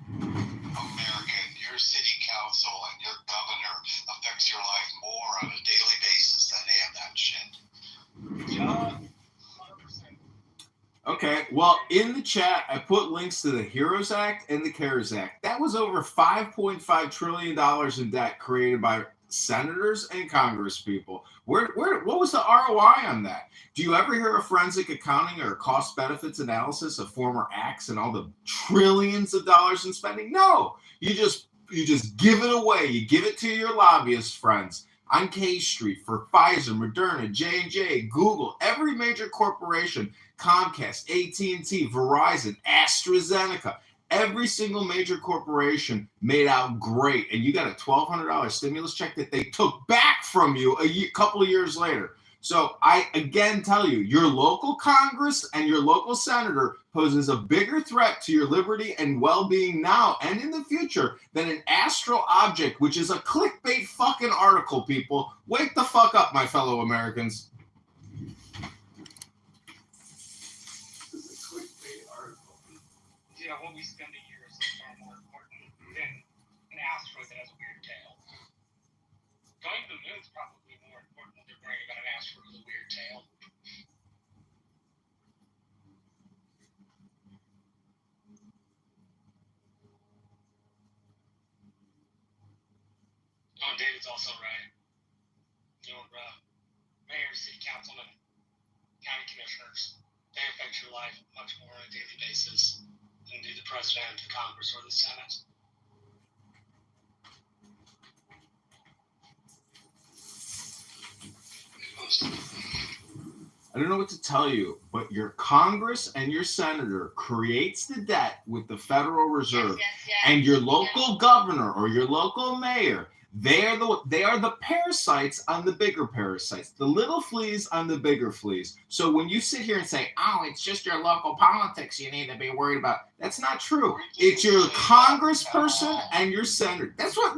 Speaker 8: American, your city council and your governor affects your life more on a daily basis than any of that shit.
Speaker 11: Okay, well, in the chat, I put links to the HEROES Act and the CARES Act. That was over $5.5 trillion in debt created by senators and congresspeople. What was the ROI on that? Do you ever hear a forensic accounting or cost benefits analysis of former acts and all the trillions of dollars in spending? No, you just give it away. You give it to your lobbyist friends on K Street for Pfizer, Moderna, J&J, Google, every major corporation, Comcast, AT&T, Verizon, AstraZeneca, every single major corporation made out great. And you got a $1,200 stimulus check that they took back from you a couple of years later. So I again tell you, your local Congress and your local senator poses a bigger threat to your liberty and well-being now and in the future than an astral object, which is a clickbait fucking article, people. Wake the fuck up, my fellow Americans.
Speaker 16: This is a clickbait article. Yeah, what we spend a year is far more important than an asteroid that has a weird tail. Going to the moon is probably more important than worrying about an asteroid with a weird tail. Oh, David's also right. Your mayor, city councilman, county commissioners, they affect your life much more on a daily basis than do the president, the Congress, or the Senate.
Speaker 11: I don't know what to tell you, but your Congress and your senator creates the debt with the Federal Reserve, and your local governor or your local mayor, they are the parasites on the bigger parasites, the little fleas on the bigger fleas. So when you sit here and say, "Oh, it's just your local politics you need to be worried about," that's not true. It's your congressperson and your senator. That's what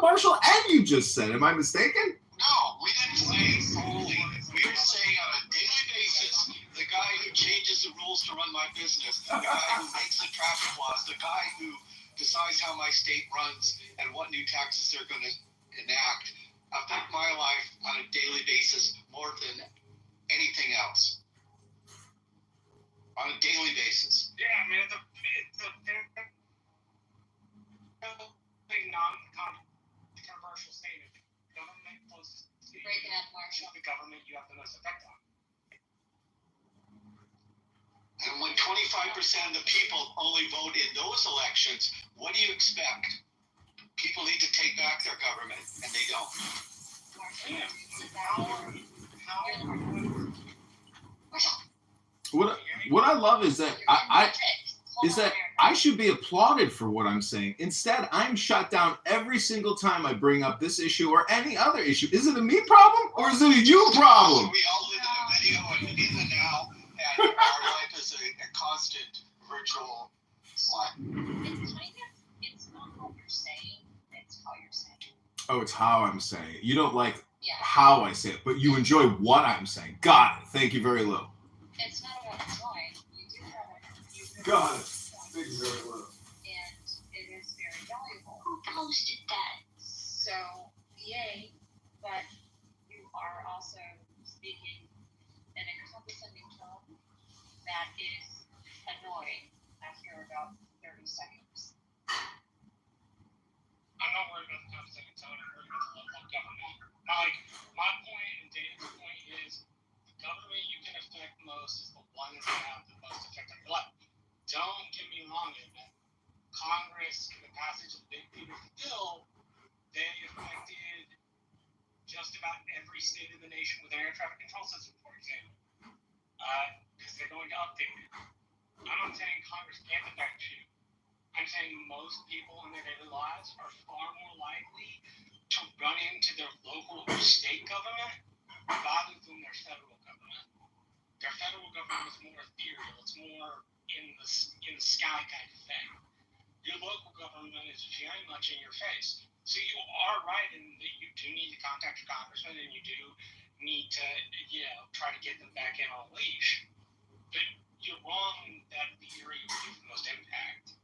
Speaker 11: Marshall and you just said. Am I mistaken?
Speaker 8: No, we didn't say solely. We were saying on a daily basis, the guy who changes the rules to run my business, the guy who makes the traffic laws, the guy who decides how my state runs and what new taxes they're going to enact,
Speaker 12: affect my life on a daily basis more than anything else. On a daily basis.
Speaker 16: Yeah, I mean, it's a big non-controversial statement. The government closest to
Speaker 6: Breaking up, Marshall.
Speaker 16: the government you have the most effect on.
Speaker 12: And when 25% of the people only vote in those elections, what do you expect? People need to take back their government, and they don't.
Speaker 11: What I love is that I should be applauded for what I'm saying. Instead, I'm shut down every single time I bring up this issue or any other issue. Is it a me problem or is it a you problem?
Speaker 12: We all live in a video and in the now, and our life is a constant virtual life.
Speaker 6: It's not what you're saying, it's how you're saying it.
Speaker 11: Oh, it's how I'm saying it. You don't like how I say it, but you enjoy what I'm saying. Got it. Thank you very little.
Speaker 6: It's not about enjoying. You do have it.
Speaker 11: Got it. Thank you very little.
Speaker 6: And it is very valuable.
Speaker 14: Who posted that?
Speaker 6: So, yay, but you are also speaking in a condescending tone that is annoying after about 30 seconds.
Speaker 16: I'm not worried about the condescending tone. I'm worried about the level of government. My point and David's point is the government you can affect most is the ones that have the most effect on your life. Don't get me wrong in that. Congress, in the passage of the Big Beautiful Bill, they affected just about every state of the nation with an air traffic control system, for example, because they're going to update it. I'm not saying Congress can't affect you. I'm saying most people in their daily lives are far more likely to run into their local or state government rather than their federal government. Their federal government is more ethereal. It's more in the sky kind of thing. Your local government is very much in your face. So you are right in that you do need to contact your congressman and you do need to, try to get them back in on a leash. But you're wrong that the area where you have the most impact.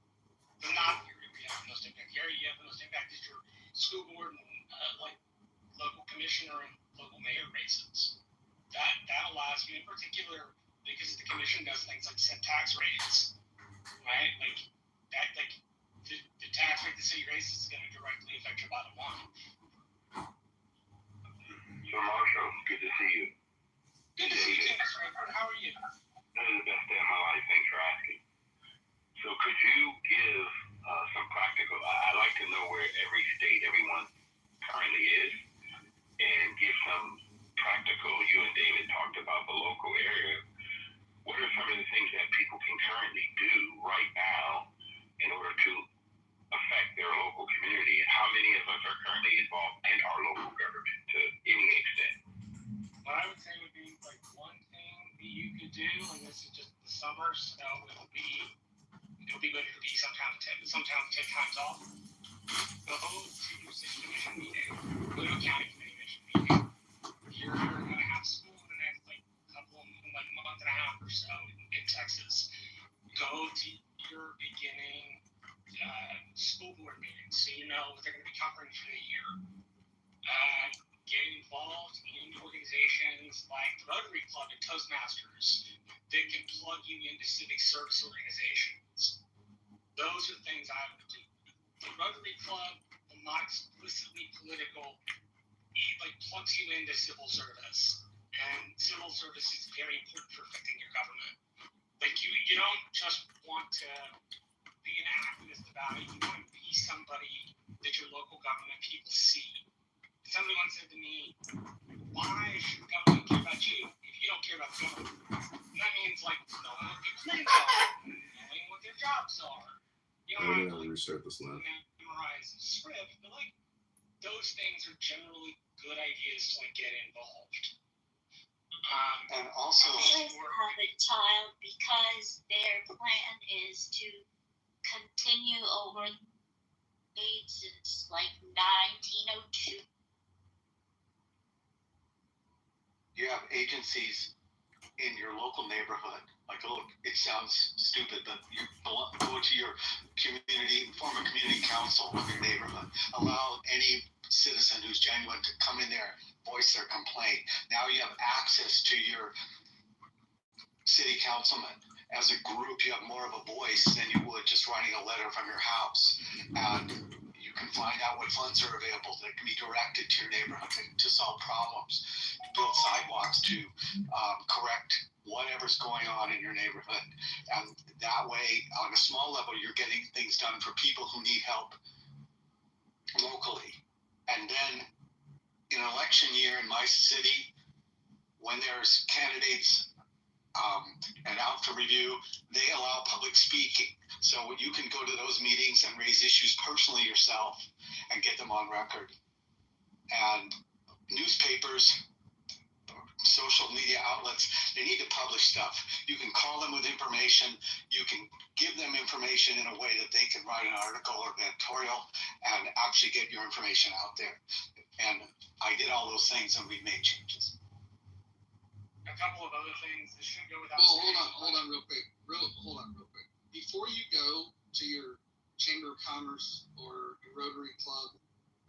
Speaker 16: They're not the area where you have the most impact. The area you have the most impact is your school board and local commissioner and local mayor races. That allows you in particular because the commission does things like set tax rates, right? The tax rate the city raises is going to directly affect your bottom line.
Speaker 1: So Marshall, good to see you.
Speaker 16: Good to see you too, Mr. Redford. How are you?
Speaker 1: This is the best day of my life. Thanks for asking. So could you give some practical, I'd like to know where every state, everyone currently is, and give some practical, you and David talked about the local area. What are some of the things that people can currently do right now in order to affect their local community? And how many of us are currently involved in our local government to any extent?
Speaker 16: What I would say would be one thing that you could do, and this is just the summer, so it'll be good to be sometimes take times off. Go to your city commission meeting, go to a county committee meeting. You're going to have school in the next month and a half or so in Texas. Go to your beginning school board meetings so you know what they're going to be covering for the year. Get involved in organizations like the Rotary Club and Toastmasters that can plug you into civic service organizations. Those are things I would do. The Rotary Club, will not explicitly political, it plugs you into civil service. And civil service is very important for affecting your government. You don't just want to be an activist about it, you want to be somebody that your local government people see. Somebody once said to me, why should the government care about you if you don't care about the government? And that means knowing what people's names are, knowing what their jobs are. You don't have to
Speaker 11: restart this live.
Speaker 16: memorize the script, but those things are generally good ideas to get involved.
Speaker 12: And also,
Speaker 14: They have a child because their plan is to continue over age since 1902.
Speaker 12: you have agencies in your local neighborhood. It sounds stupid, but you go to your community, form a community council of your neighborhood. Allow any citizen who's genuine to come in there, voice their complaint. Now you have access to your city councilman. As a group, you have more of a voice than you would just writing a letter from your house. And you can find out what funds are available that can be directed to your neighborhood to solve problems, to build sidewalks, to correct whatever's going on in your neighborhood. And that way, on a small level, you're getting things done for people who need help locally. And then in an election year in my city, when there's candidates and out for review, they allow public speaking. So you can go to those meetings and raise issues personally yourself and get them on record. And newspapers, social media outlets, they need to publish stuff. You can call them with information. You can give them information in a way that they can write an article or an editorial and actually get your information out there. And I did all those things and we made changes.
Speaker 16: A couple of other things that shouldn't go without
Speaker 10: Well,
Speaker 16: saying.
Speaker 10: hold on real quick. Before you go to your Chamber of Commerce or a Rotary Club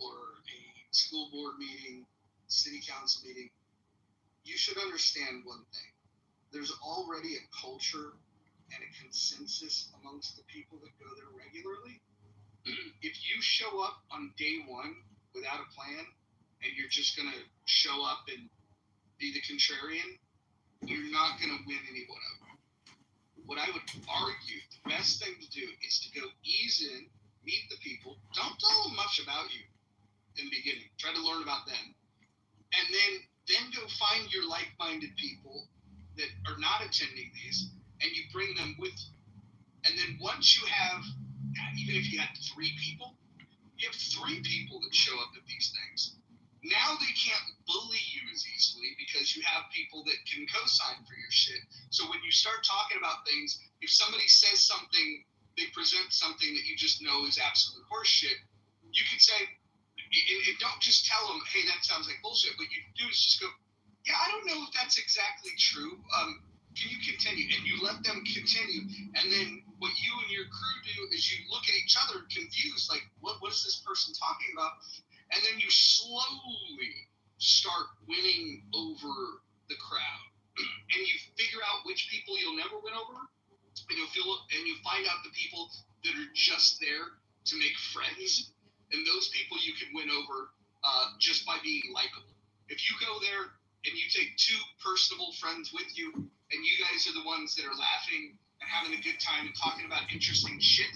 Speaker 10: or a school board meeting, city council meeting, you should understand one thing. There's already a culture and a consensus amongst the people that go there regularly. If you show up on day one without a plan and you're just going to show up and be the contrarian, you're not going to win anyone over. What I would argue, the best thing to do is to go ease in, meet the people. Don't tell them much about you in the beginning. Try to learn about them. And then go find your like-minded people that are not attending these, and you bring them with you. And then once you have, even if you had 3 people, you have 3 people that show up at these things. Now they can't bully you as easily because you have people that can co-sign for your shit. So when you start talking about things, if somebody says something, they present something that you just know is absolute horseshit, you can say, and don't just tell them, hey, that sounds like bullshit. What you do is just go, yeah, I don't know if that's exactly true. Can you continue? And you let them continue. And then what you and your crew do is you look at each other confused, like, what is this person talking about? And then you slowly start winning over the crowd. And you figure out which people you'll never win over. And you find out the people that are just there to make friends. And those people you can win over just by being likable. If you go there and you take 2 personable friends with you, and you guys are the ones that are laughing and having a good time and talking about interesting shit,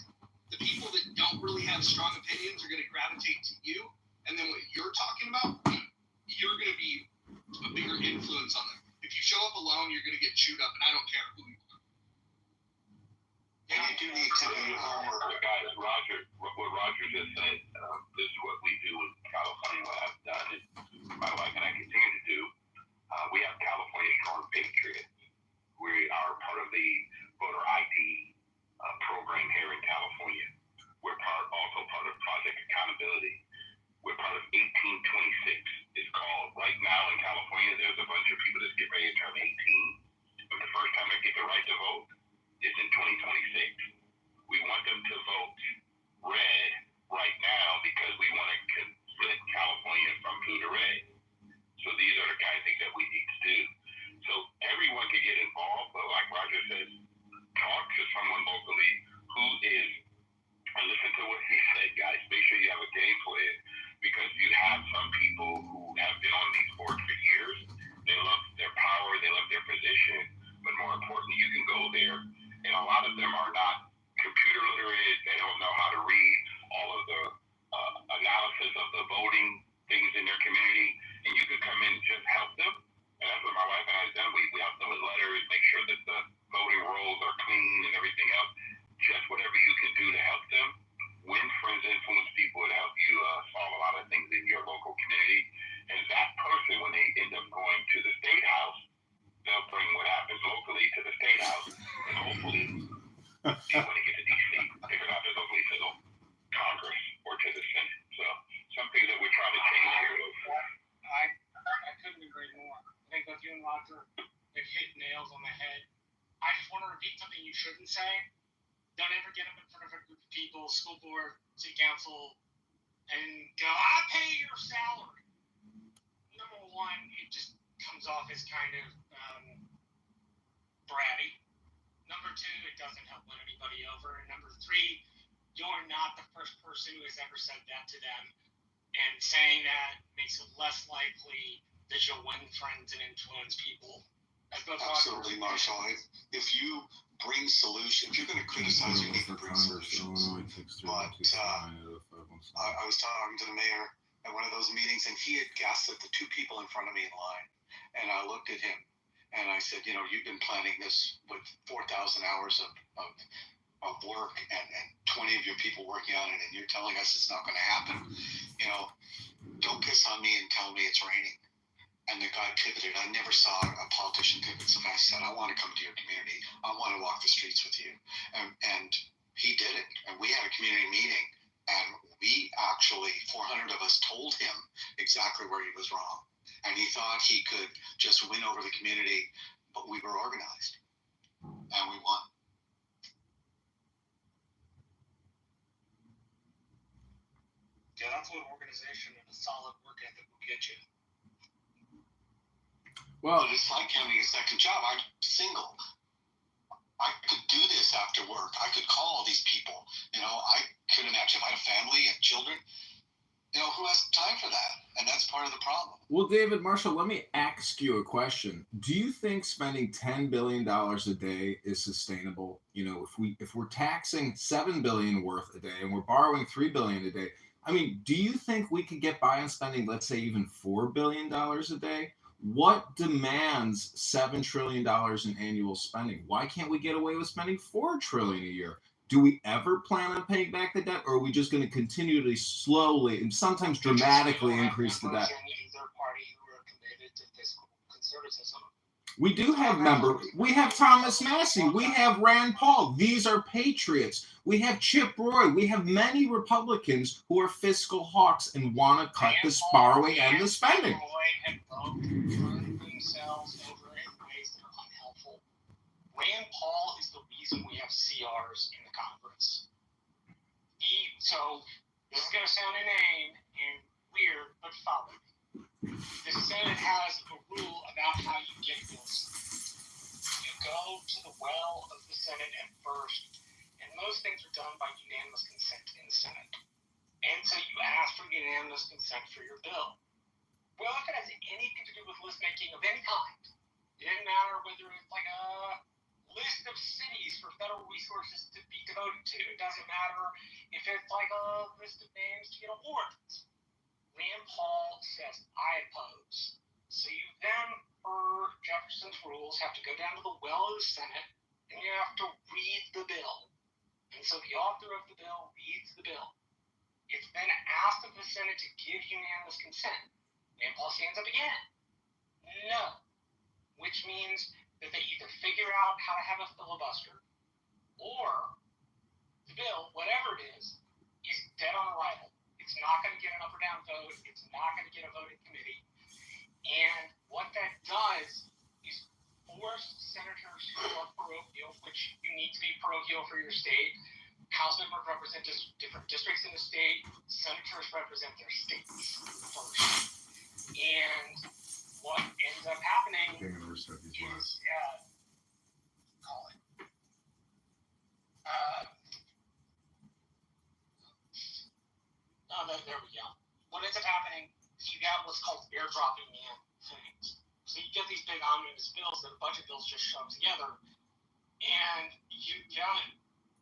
Speaker 10: the people that don't really have strong opinions are going to gravitate to you. And then what you're talking about, you're going to be a bigger influence on them. If you show up alone, you're going to get chewed up, and I don't care who you are.
Speaker 12: And you do need to do your homework.
Speaker 1: Guys, what Roger just said, this is what we do in California, what I've done, and my wife and I continue to do. We have California Strong Patriots. We are part of the voter ID program here in California. We're also part of Project Accountability. We're part of 1826. It's called. Right now in California, there's a bunch of people that get ready to turn 18. But the first time they get the right to vote is in 2026. We want them to vote red right now because we want to split California from blue to red. So these are the kind of things that we need to do. So everyone can get involved, but like Roger says, talk to someone locally who is, and listen to what he said, guys. Make sure you have a game plan because you have some people who have been on these boards for years. They love their power, they love their position, but more importantly, you can go there, and a lot of them are not computer literate. They don't know how to read all of the analysis of the voting things in their community, and you can come in and just help them. And that's what my wife and I have done. We help them with letters, make sure that the voting rolls are clean and everything else. Just whatever you can do to help them. Win friends, influence people, and help you solve a lot of things in your local community. And that person, when they end up going to the state house, they'll bring what happens locally to the state house, and hopefully, when they get to DC, they can have it locally to the Congress or to the Senate. So something that we're trying to change here.
Speaker 16: I couldn't agree more. I think both you and Roger have hit nails on the head. I just want to repeat something you shouldn't say. Don't ever get up in front of a group of people, school board, city council, and go, I pay your salary. off as kind of bratty. Number two, it doesn't help win anybody over. And number three, you're not the first person who has ever said that to them. And saying that makes it less likely that you'll win friends and influence people.
Speaker 8: Absolutely, Marshall. If you bring solutions, if you're going to criticize, you need to bring solutions. But I was talking to the mayor at one of those meetings, and he had guessed at the two people in front of me in line. And I looked at him, and I said, you've been planning this with 4,000 hours of work and 20 of your people working on it, and you're telling us it's not going to happen. Don't piss on me and tell me it's raining. And the guy pivoted. I never saw a politician pivot. So I said, I want to come to your community. I want to walk the streets with you. And he did it. And we had a community meeting. And we actually, 400 of us told him exactly where he was wrong. And he thought he could just win over the community. But we were organized. And we won.
Speaker 16: Yeah, that's what organization and a solid work ethic will get you.
Speaker 8: Well, it's like having a second job. I'm single. I could do this after work. I could call all these people. I could imagine if I had a family and children. Who has time for that? And that's part of the problem.
Speaker 11: Well, David, Marshall, let me ask you a question. Do you think spending $10 billion a day is sustainable? If we're taxing $7 billion worth a day and we're borrowing $3 billion a day, do you think we could get by on spending, let's say, even $4 billion a day? What demands $7 trillion in annual spending? Why can't we get away with spending $4 trillion a year? Do we ever plan on paying back the debt, or are we just going to continually, slowly, and sometimes dramatically increase the debt? We do have members. We have Thomas Massey. We have Rand Paul. These are patriots. We have Chip Roy. We have many Republicans who are fiscal hawks and want to cut this borrowing and the spending.
Speaker 16: Themselves over in ways that are unhelpful. Rand Paul is the reason we have CRs in the Congress. So this is going to sound inane and weird, but follow me. The Senate has a rule about how you get bills. You go to the well of the Senate at first, and most things are done by unanimous consent in the Senate. And so you ask for unanimous consent for your bill. Well, if it has anything to do with list making of any kind, it doesn't matter whether it's like a list of cities for federal resources to be devoted to. It doesn't matter if it's like a list of names to get awards. Rand Paul says, I oppose. So you then, per Jefferson's rules, have to go down to the well of the Senate and you have to read the bill. And so the author of the bill reads the bill. It's then asked of the Senate to give unanimous consent. Rand Paul stands up again. No. Which means that they either figure out how to have a filibuster, or the bill, whatever it is dead on arrival. It's not going to get an up or down vote. It's not going to get a vote in committee. And what that does is force senators who are parochial, which you need to be parochial for your state. House members represent different districts in the state. Senators represent their states first. And what ends up happening is, there we go. What ends up happening is you got what's called airdropping in things. So you get these big omnibus bills that budget bills just shove together, and you get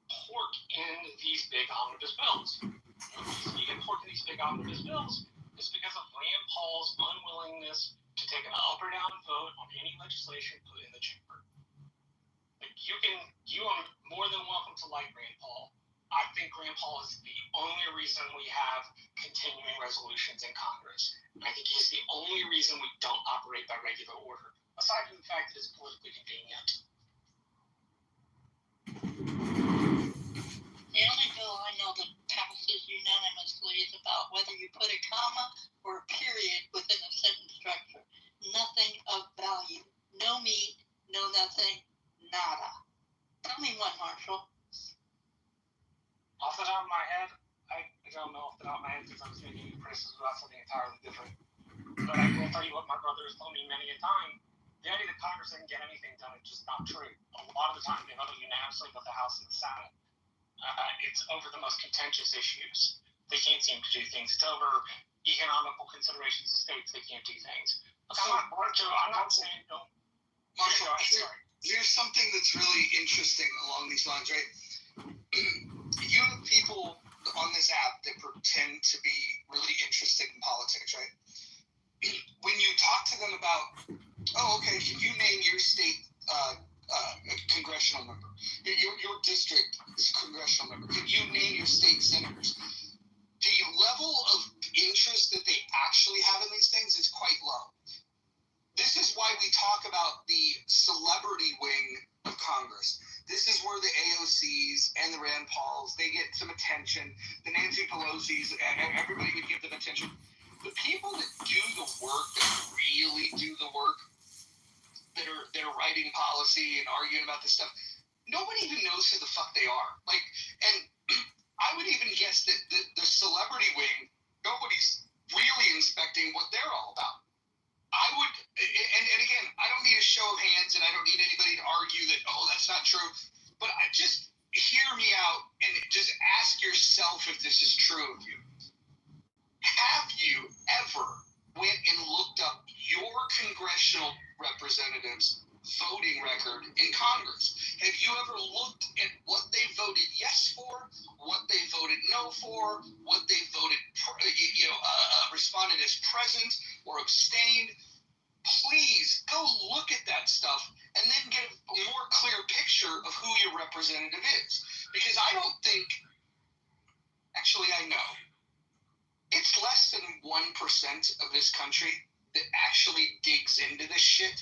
Speaker 16: pork in these big omnibus bills. And the reason you get pork in these big omnibus bills is because of Rand Paul's unwillingness to take an up or down vote on any legislation put in the chamber. You are more than welcome to like Rand Paul. I think Rand Paul is the only reason we have continuing resolutions in Congress. And I think he's the only reason we don't operate by regular order, aside from the fact that it's politically convenient.
Speaker 14: The only bill I know that passes unanimously is about whether you put a comma or a period within a sentence structure. Nothing of value. No meat, no nothing, nada. Tell me one, Marshall.
Speaker 16: Off the top of my head, I don't know off the top of my head because I was thinking Chris was about something entirely different. But I will tell you what my brother has told me many a time. The idea that Congress didn't get anything done is just not true. A lot of the time, they voted unanimously with the House and the Senate. It's over the most contentious issues. They can't seem to do things. It's over economical considerations of states. They can't do things. Look, I'm not saying don't.
Speaker 9: Marshall, here's something that's really interesting along these lines, right? You have people on this app that pretend to be really interested in politics, right? When you talk to them about, oh, okay, can you name your state congressional member? Your district is congressional member. Can you name your state senators? The level of interest that they actually have in these things is quite low. This is why we talk about the celebrity wing of Congress. This is where the AOCs and the Rand Pauls, they get some attention. The Nancy Pelosi's, everybody would give them attention. The people that do the work, that really do the work, that are writing policy and arguing about this stuff, nobody even knows who the fuck they are. Like, and I would even guess that the celebrity wing, nobody's really inspecting what they're all about. I would, and again, I don't need a show of hands, and I don't need anybody to argue that, oh, that's not true. But I just hear me out and just ask yourself if this is true of you. Have you ever went and looked up your congressional representatives' voting record in Congress? Have you ever looked at what they voted yes for, what they voted no for, what they voted, responded as present or abstained? Please go look at that stuff and then get a more clear picture of who your representative is. Because I don't think, actually I know, it's less than 1% of this country that actually digs into this shit.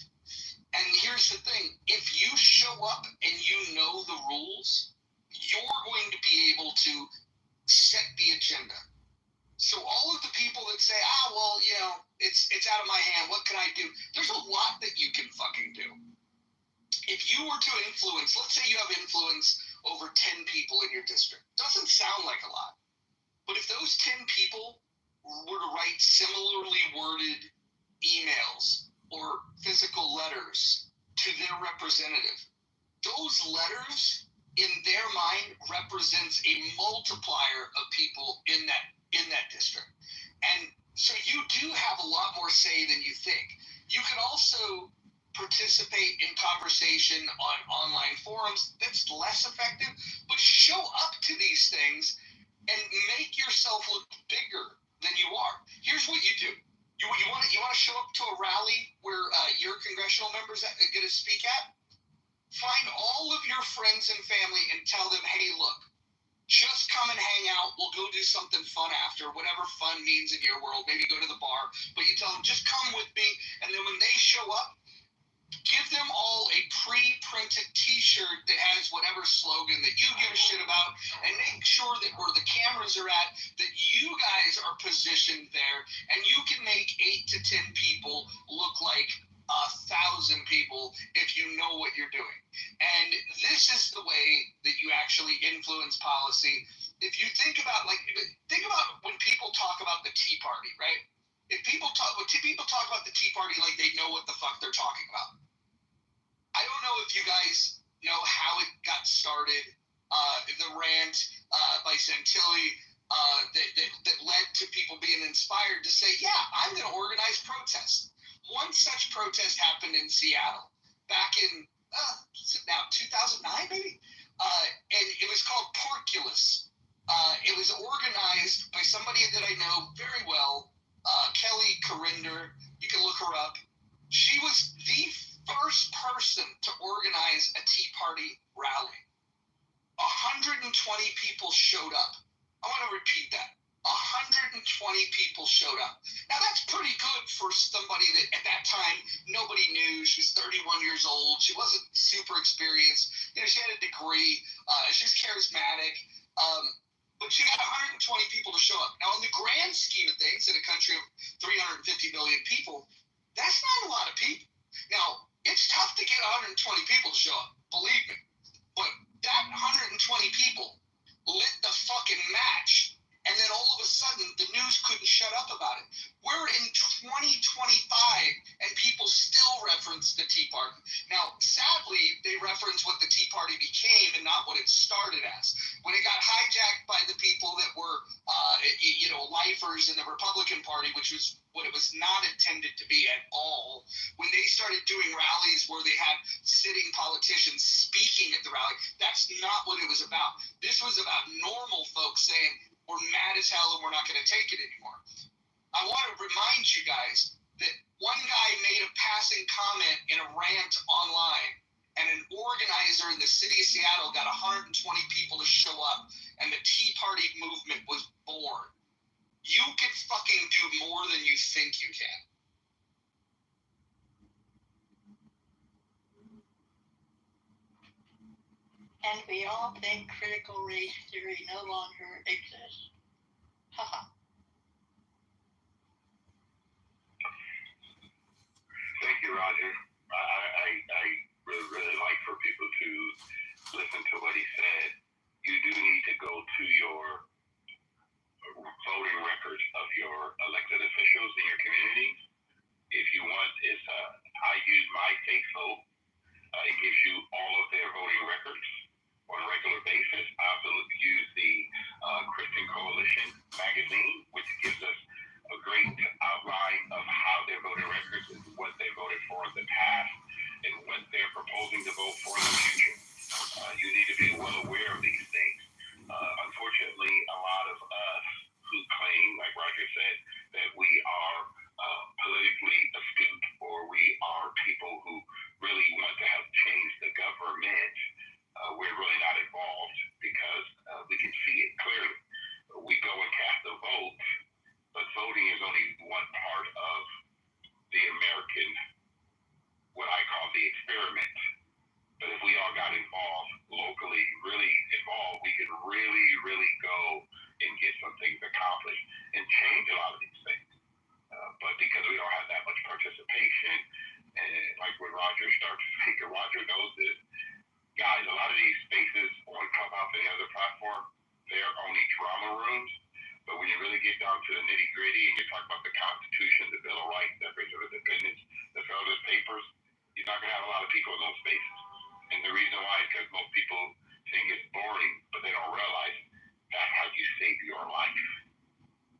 Speaker 9: And here's the thing, if you show up and you know the rules, you're going to be able to set the agenda. So all of the people that say, it's out of my hand, what can I do? There's a lot that you can fucking do. If you were to influence, let's say you have influence over 10 people in your district. Doesn't sound like a lot. But if those 10 people were to write similarly worded emails or physical letters to their representative, those letters in their mind represents a multiplier of people in that district. And so you do have a lot more say than you think. You can also participate in conversation on online forums. That's less effective, but show up to these things and make yourself look bigger than you are. Here's what you do. You want to show up to a rally where your congressional members are going to speak at? Find all of your friends and family and tell them, hey, look, just come and hang out. We'll go do something fun after, whatever fun means in your world. Maybe go to the bar. But you tell them, just come with me. And then when they show up, give them all a pre-printed T-shirt that has whatever slogan that you give a shit about, and make sure that where the cameras are at, that you guys are positioned there, and you can make 8 to 10 people look like 1,000 people if you know what you're doing. And this is the way that you actually influence policy. If you think about when people talk about the Tea Party, right? If people talk about the Tea Party like they know what the fuck they're talking about. I don't know if you guys know how it got started. The rant by Santilli that led to people being inspired to say, yeah, I'm going to organize protests. One such protest happened in Seattle back in, 2009 maybe? And it was called Porculus. It was organized by somebody that I know very well, Kelly Corinder. You can look her up. She was the first person to organize a Tea Party rally. 120 people showed up. I want to repeat that. 120 people showed up. Now that's pretty good for somebody that at that time nobody knew. She was 31 years old. She wasn't super experienced. She had a degree. She was charismatic. But she got 120 people to show up. Now in the grand scheme of things, in a country of 350 million people, that's not a lot of people. Now, it's tough to get 120 people to show up, believe me. But that 120 people lit the fucking match And then all of a sudden, the news couldn't shut up about it. We're in 2025, and people still reference the Tea Party. Now, sadly, they reference what the Tea Party became and not what it started as. When it got hijacked by the people that were, lifers in the Republican Party, which was what it was not intended to be at all, when they started doing rallies where they had sitting politicians speaking at the rally, that's not what it was about. This was about normal folks saying, we're mad as hell and we're not going to take it anymore. I want to remind you guys that one guy made a passing comment in a rant online, and an organizer in the city of Seattle got 120 people to show up, and the Tea Party movement was born. You can fucking do more than you think you can.
Speaker 14: And we all think critical race theory no longer exists. Haha.
Speaker 1: Thank you, Roger. I really like for people to listen to what he said. You do need to go to your voting records of your elected officials in your community. If you want, I use my Safe Vote. It gives you all of their voting records on a regular basis. I also use the Christian Coalition magazine, which gives us a great outline of how their voting records is, what they voted for in the past, and what they're proposing to vote for in the future. You need to be well aware of these things. Unfortunately, a lot of us who claim, like Roger said, that we are politically astute or we are people who really want to help change the government, we're really not involved because we can see it clearly. We go and cast a vote, but voting is only one part of the American, what I call the experiment. But if we all got involved locally, really involved, we could really, really go and get some things accomplished and change a lot of these things. But because we don't have that much participation, and like when Roger starts speaking, Roger knows this. Guys, a lot of these spaces on Clubhouse and the other platform, they're only drama rooms. But when you really get down to the nitty gritty and you talk about the Constitution, the Bill of Rights, Declaration of Independence, the Federalist Papers, you're not going to have a lot of people in those spaces. And the reason why is because most people think it's boring, but they don't realize that's how you save your life.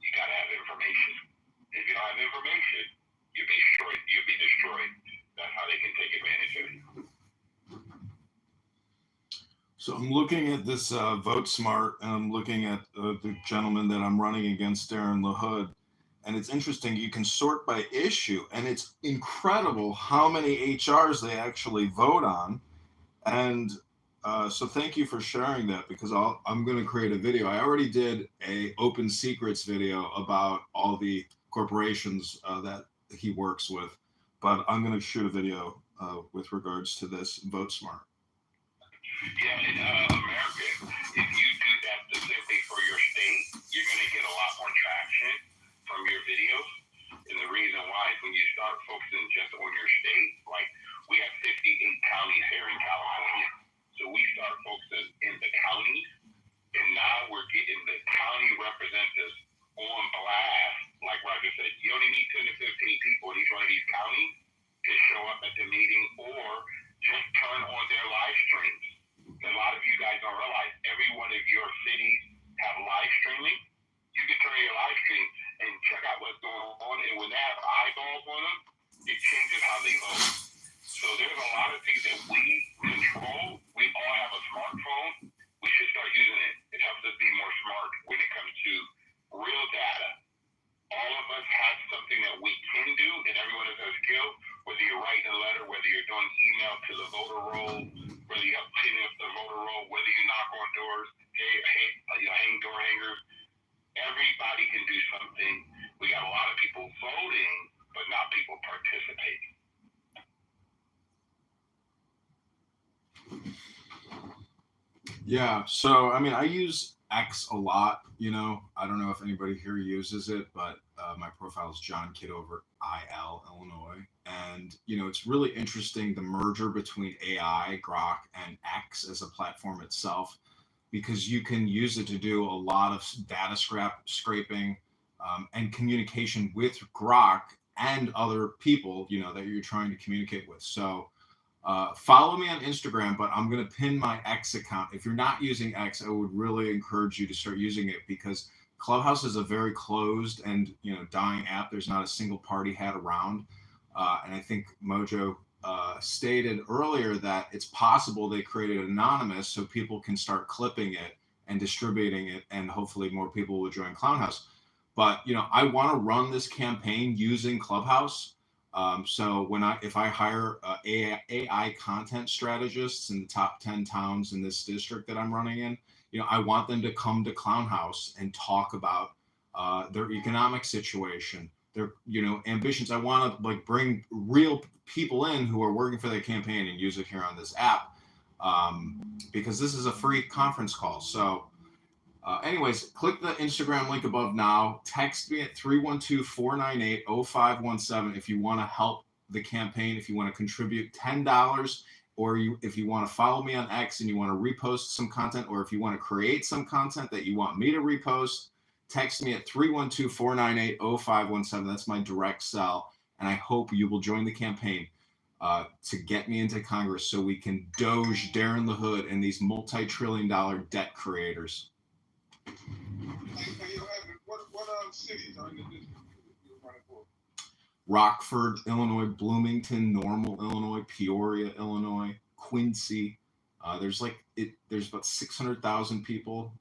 Speaker 1: You got to have information. If you don't have information, you'll be destroyed. That's how they can take advantage of you.
Speaker 11: So I'm looking at this Vote Smart, and I'm looking at the gentleman that I'm running against, Darren LaHood. And it's interesting, you can sort by issue, and it's incredible how many HRs they actually vote on. And so thank you for sharing that, because I'm going to create a video. I already did a open secrets video about all the corporations that he works with, but I'm going to shoot a video with regards to this Vote Smart.
Speaker 1: Yeah, in America, if you do that specifically for your state, you're going to get a lot more traction from your videos. And the reason why is when you start focusing just on your state, like we have 58 counties here in California. So we start focusing in the counties, and now we're getting the county representatives on blast. Like Roger said, you only need 10 to 15 people in each one of these counties to show up at the meeting or just turn on their live streams. A lot of you guys don't realize every one of your cities have live streaming. You can turn your live stream and check out what's going on, and when they have eyeballs on them, it changes how they vote. So there's a lot of things that we control. We all have a smartphone. We should start using it. It helps us be more smart when it comes to real data. All of us have something that we can do, and everyone has a skill, whether you're writing a letter, whether you're doing email to the voter roll, whether you're cleaning up the voter roll, whether you knock on doors, hang door hangers. Everybody can do something. We got a lot of people voting, but not people participating.
Speaker 11: Yeah, so I mean, I use X a lot. I don't know if anybody here uses it, but my profile is John Kitover, IL, Illinois. And it's really interesting, the merger between AI, Grok, and X as a platform itself. because you can use it to do a lot of data scraping and communication with Grok and other people, that you're trying to communicate with. So follow me on Instagram, but I'm going to pin my X account. If you're not using X, I would really encourage you to start using it, because Clubhouse is a very closed and dying app. There's not a single party hat around, and I think Mojo stated earlier that it's possible they created anonymous so people can start clipping it and distributing it, and hopefully more people will join Clownhouse. But I want to run this campaign using Clubhouse. So if I hire AI content strategists in the top 10 towns in this district that I'm running in, I want them to come to Clownhouse and talk about their economic situation, their ambitions. I want to bring real people in who are working for their campaign and use it here on this app, because this is a free conference call. So anyways, click the Instagram link above now. Text me at 312-498-0517 if you want to help the campaign, if you want to contribute $10, or if you want to follow me on X and you want to repost some content, or if you want to create some content that you want me to repost, text me at 312-498-0517. That's my direct cell. And I hope you will join the campaign to get me into Congress so we can doge Darren the Hood and these multi-trillion-dollar debt creators.
Speaker 15: What cities are in the district you're running for?
Speaker 11: Rockford, Illinois, Bloomington, Normal, Illinois, Peoria, Illinois, Quincy. There's about 600,000 people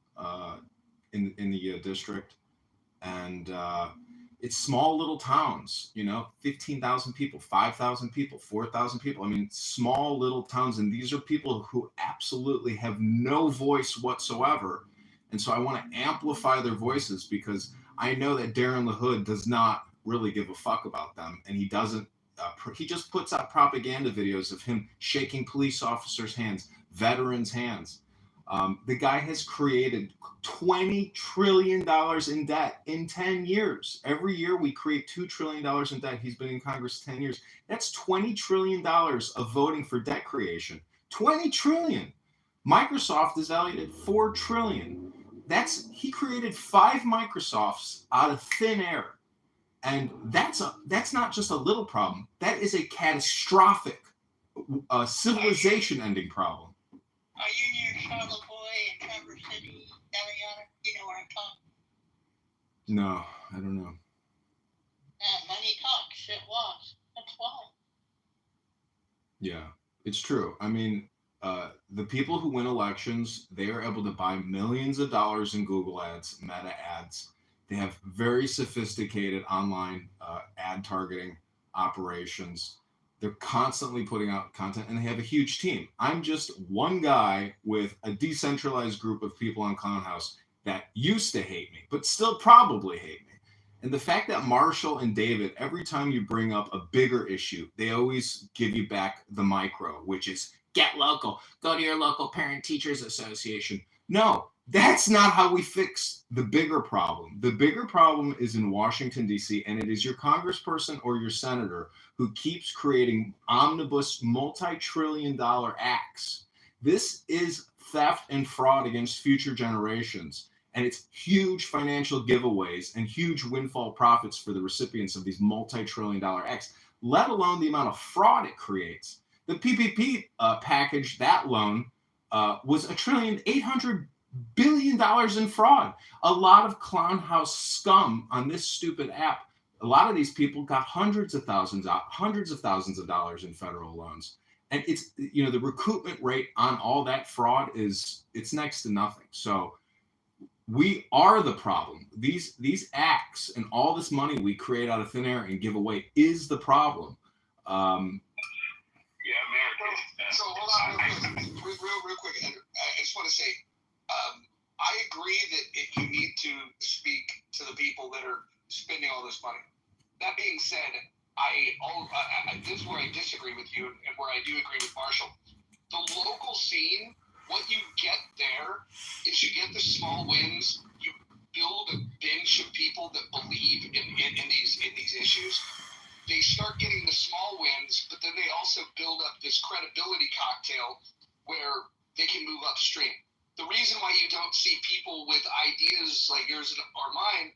Speaker 11: in the district, and it's small little towns. 15,000 people, 5,000 people, 4,000 people. I mean, small little towns, and these are people who absolutely have no voice whatsoever. And so I want to amplify their voices, because I know that Darren the Hood does not really give a fuck about them. And he doesn't, he just puts out propaganda videos of him shaking police officers' hands, veterans' hands. The guy has created $20 trillion in debt in 10 years. Every year we create $2 trillion in debt. He's been in Congress 10 years. That's $20 trillion of voting for debt creation. $20 trillion. Microsoft is valued at $4 trillion. He created 5 Microsofts out of thin air. And that's not just a little problem. That is a catastrophic civilization-ending problem.
Speaker 17: Are you near Charlotte Boy in Traverse City, Eliana? You know where I'm talking?
Speaker 11: No, I don't know.
Speaker 17: Money talks. It was. That's why.
Speaker 11: Yeah, it's true. I mean, the people who win elections, they are able to buy millions of dollars in Google ads, Meta ads. They have very sophisticated online ad targeting operations. They're constantly putting out content, and they have a huge team. I'm just one guy with a decentralized group of people on Clownhouse that used to hate me, but still probably hate me. And the fact that Marshall and David, every time you bring up a bigger issue, they always give you back the micro, which is get local, go to your local parent-teachers association. No, that's not how we fix the bigger problem. The bigger problem is in Washington, D.C., and it is your congressperson or your senator who keeps creating omnibus multi-trillion-dollar acts. This is theft and fraud against future generations, and it's huge financial giveaways and huge windfall profits for the recipients of these multi-trillion-dollar acts, let alone the amount of fraud it creates. The PPP package, that loan, was $1.8 trillion in fraud. A lot of Clownhouse scum on this stupid app. A lot of these people got hundreds of thousands of dollars in federal loans. And it's, the recoupment rate on all that fraud it's next to nothing. So we are the problem. These acts and all this money we create out of thin air and give away is the problem.
Speaker 9: So hold on real quick, Andrew. I just want to say, I agree that you need to speak to the people that are spending all this money. That being said, this is where I disagree with you and where I do agree with Marshall. The local scene, what you get there is you get the small wins. You build a bench of people that believe in these issues. They start getting the small wins, but then they also build up this credibility cocktail where they can move upstream. the reason why you don't see people with ideas like yours or mine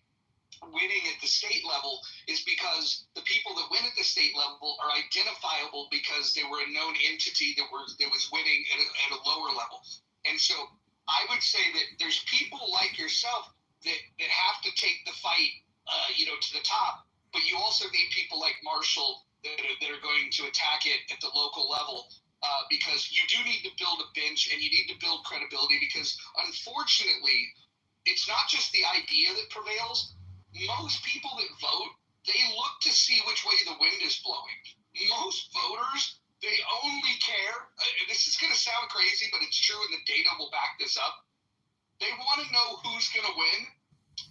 Speaker 9: winning at the state level is because the people that win at the state level are identifiable because they were a known entity that was winning at a lower level. And so I would say that there's people like yourself that have to take the fight, to the top, but you also need people like Marshall that are going to attack it at the local level. Because you do need to build a bench and you need to build credibility, because unfortunately, it's not just the idea that prevails. Most people that vote, they look to see which way the wind is blowing. Most voters, they only care, this is going to sound crazy, but it's true and the data will back this up. They want to know who's going to win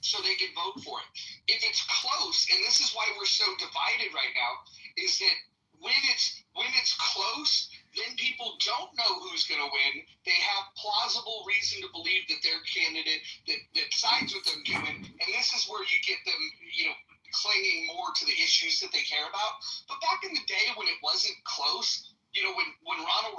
Speaker 9: so they can vote for it. If it's close, and this is why we're so divided right now, is that when it's close, then people don't know who's going to win. They have plausible reason to believe that their candidate that sides with them can win. And this is where you get them, clinging more to the issues that they care about. But back in the day when it wasn't close, when Ronald